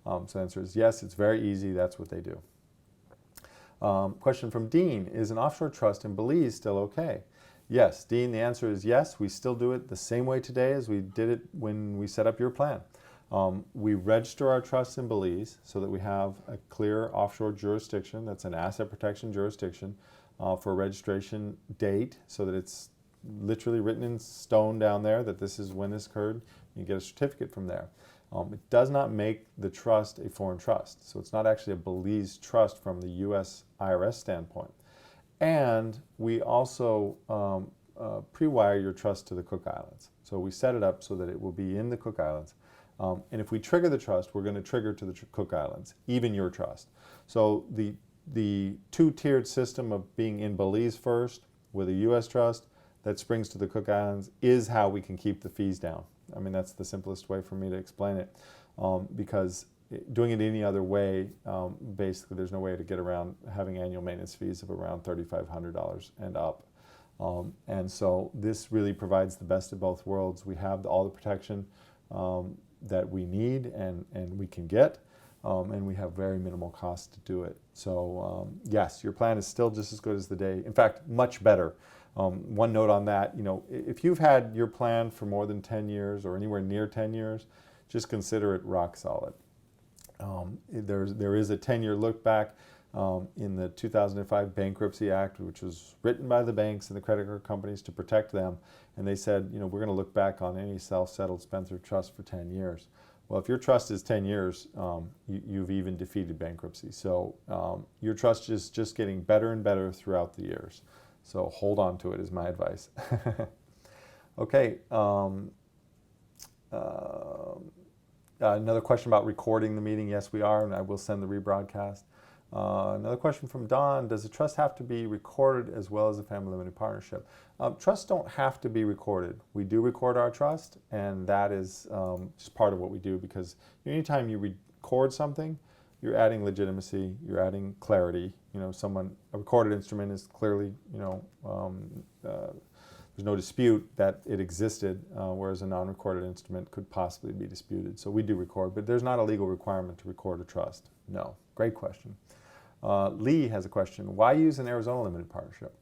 So the answer is yes, it's very easy, that's what they do. Question from Dean, is an offshore trust in Belize still okay? Yes, Dean, the answer is yes, we still do it the same way today as we did it when we set up your plan. We register our trusts in Belize so that we have a clear offshore jurisdiction, that's an asset protection jurisdiction, for a registration date so that it's literally written in stone down there that this is when this occurred. You get a certificate from there. It does not make the trust a foreign trust. So it's not actually a Belize trust from the U.S. IRS standpoint. And we also pre-wire your trust to the Cook Islands. So we set it up so that it will be in the Cook Islands. And if we trigger the trust, we're going to trigger to the Cook Islands, even your trust. So the two-tiered system of being in Belize first with a U.S. trust that springs to the Cook Islands is how we can keep the fees down. I mean, that's the simplest way for me to explain it, because doing it any other way, basically there's no way to get around having annual maintenance fees of around $3,500 and up. And so this really provides the best of both worlds. We have all the protection that we need and we can get, and we have very minimal cost to do it. So yes, your plan is still just as good as the day. In fact, much better. One note on that, if you've had your plan for more than 10 years or anywhere near 10 years, just consider it rock solid. There is a 10-year look back in the 2005 Bankruptcy Act, which was written by the banks and the credit card companies to protect them. And they said, we're going to look back on any self-settled spendthrift trust for 10 years. Well, if your trust is 10 years, you've even defeated bankruptcy. So your trust is just getting better and better throughout the years. So hold on to it is my advice. Okay. Another question about recording the meeting. Yes, we are, and I will send the rebroadcast. Another question from Don. Does a trust have to be recorded as well as a family limited partnership? Trusts don't have to be recorded. We do record our trust, and that is just part of what we do, because anytime you record something, you're adding legitimacy, you're adding clarity. A recorded instrument is clearly, there's no dispute that it existed, whereas a non-recorded instrument could possibly be disputed. So we do record, but there's not a legal requirement to record a trust. No. Great question. Lee has a question. Why use an Arizona limited partnership?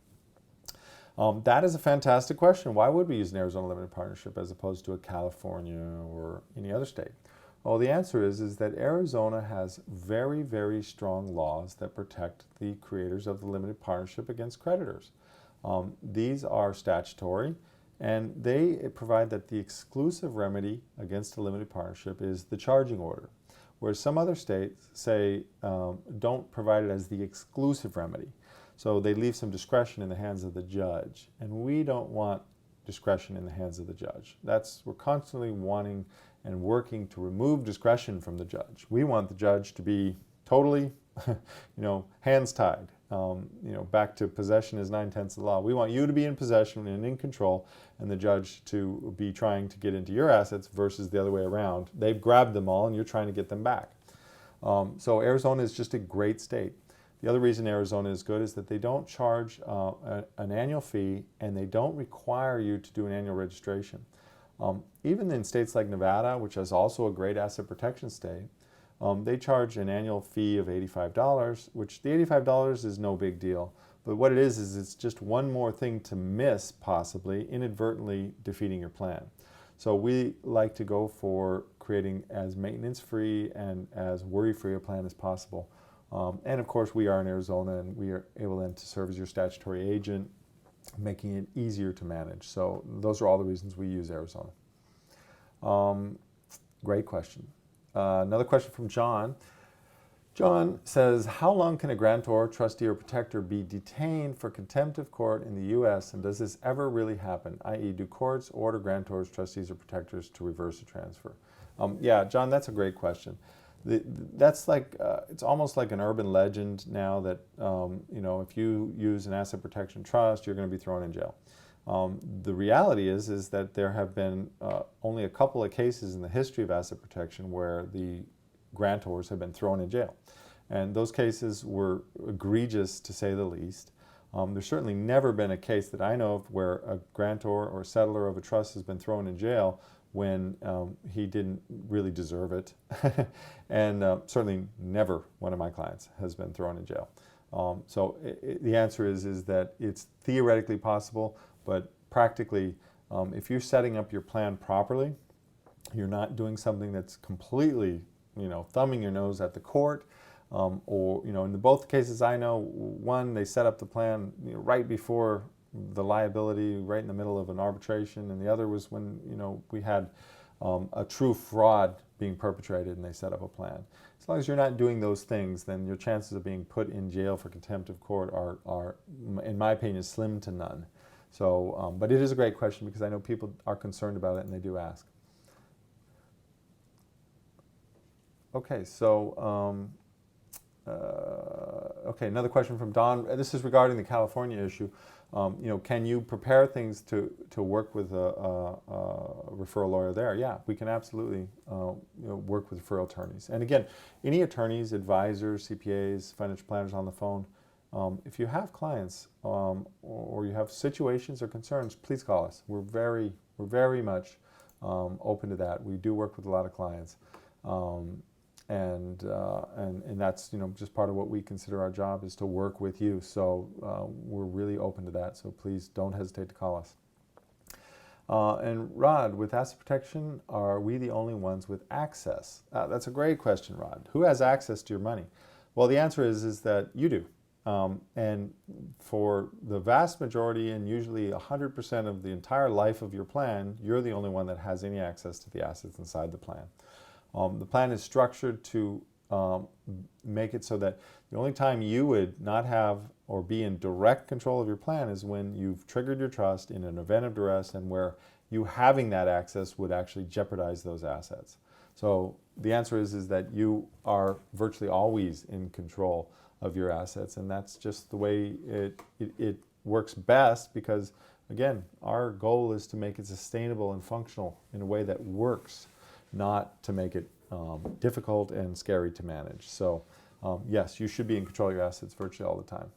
That is a fantastic question. Why would we use an Arizona limited partnership as opposed to a California or any other state? Well, the answer is that Arizona has very, very strong laws that protect the creators of the limited partnership against creditors. These are statutory, and they provide that the exclusive remedy against a limited partnership is the charging order, whereas some other states say don't provide it as the exclusive remedy. So they leave some discretion in the hands of the judge, and we don't want discretion in the hands of the judge. We're constantly wanting and working to remove discretion from the judge. We want the judge to be totally, hands tied. Back to possession is 9/10 of the law. We want you to be in possession and in control, and the judge to be trying to get into your assets versus the other way around. They've grabbed them all, and you're trying to get them back. So Arizona is just a great state. The other reason Arizona is good is that they don't charge an annual fee, and they don't require you to do an annual registration. Even in states like Nevada, which is also a great asset protection state, they charge an annual fee of $85, which the $85 is no big deal. But what it is it's just one more thing to miss, possibly, inadvertently defeating your plan. So we like to go for creating as maintenance-free and as worry-free a plan as possible. And of course, we are in Arizona, and we are able then to serve as your statutory agent, making it easier to manage. So those are all the reasons we use Arizona. Great question. Another question from John. John says, how long can a grantor, trustee, or protector be detained for contempt of court in the U.S., and does this ever really happen? I.e., do courts order grantors, trustees, or protectors to reverse a transfer? Yeah, John, that's a great question. That's like, it's almost like an urban legend now that, if you use an asset protection trust, you're going to be thrown in jail. The reality is that there have been only a couple of cases in the history of asset protection where the grantors have been thrown in jail. And those cases were egregious, to say the least. There's certainly never been a case that I know of where a grantor or settler of a trust has been thrown in jail when he didn't really deserve it. And certainly never one of my clients has been thrown in jail. So the answer is that it's theoretically possible, but practically, if you're setting up your plan properly, you're not doing something that's completely, thumbing your nose at the court, or, in both cases I know, one, they set up the plan right before the liability, right in the middle of an arbitration, and the other was when, we had a true fraud being perpetrated and they set up a plan. As long as you're not doing those things, then your chances of being put in jail for contempt of court are in my opinion, slim to none. So, but it is a great question because I know people are concerned about it and they do ask. Okay, so, another question from Don. This is regarding the California issue. Can you prepare things to work with a referral lawyer there? Yeah, we can absolutely work with referral attorneys. And again, any attorneys, advisors, CPAs, financial planners on the phone, if you have clients or you have situations or concerns, please call us. We're very much open to that. We do work with a lot of clients. And that's just part of what we consider our job is to work with you. So we're really open to that. So please don't hesitate to call us. And Rod, with asset protection, are we the only ones with access? That's a great question, Rod. Who has access to your money? Well, the answer is that you do. And for the vast majority and usually 100% of the entire life of your plan, you're the only one that has any access to the assets inside the plan. The plan is structured to make it so that the only time you would not have or be in direct control of your plan is when you've triggered your trust in an event of duress and where you having that access would actually jeopardize those assets. So the answer is that you are virtually always in control of your assets, and that's just the way it works best because, again, our goal is to make it sustainable and functional in a way that works, not to make it difficult and scary to manage. So yes, you should be in control of your assets virtually all the time.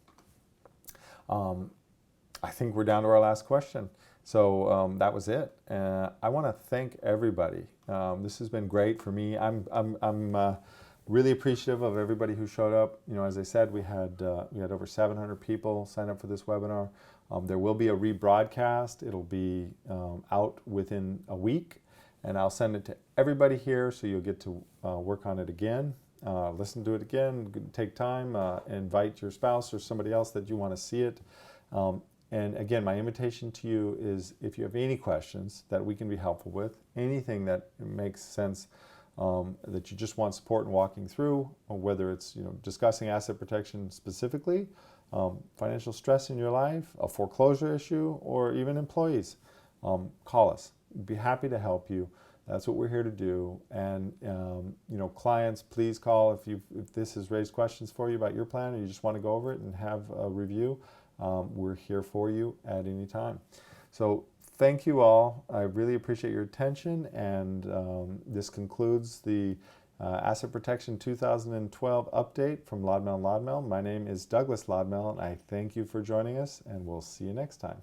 I think we're down to our last question. So that was it. I want to thank everybody. This has been great for me. I'm really appreciative of everybody who showed up. As I said, we had over 700 people sign up for this webinar. There will be a rebroadcast. It'll be out within a week. And I'll send it to everybody here so you'll get to work on it again, listen to it again, take time, invite your spouse or somebody else that you want to see it. And again, my invitation to you is if you have any questions that we can be helpful with, anything that makes sense that you just want support in walking through, or whether it's discussing asset protection specifically, financial stress in your life, a foreclosure issue, or even employees. call us. We'd be happy to help you. That's what we're here to do. And clients, please call if this has raised questions for you about your plan, or you just want to go over it and have a review. We're here for you at any time. So thank you all. I really appreciate your attention, and this concludes the Asset Protection 2012 update from Lodmell & Lodmell. My name is Douglas Lodmell, and I thank you for joining us, and we'll see you next time.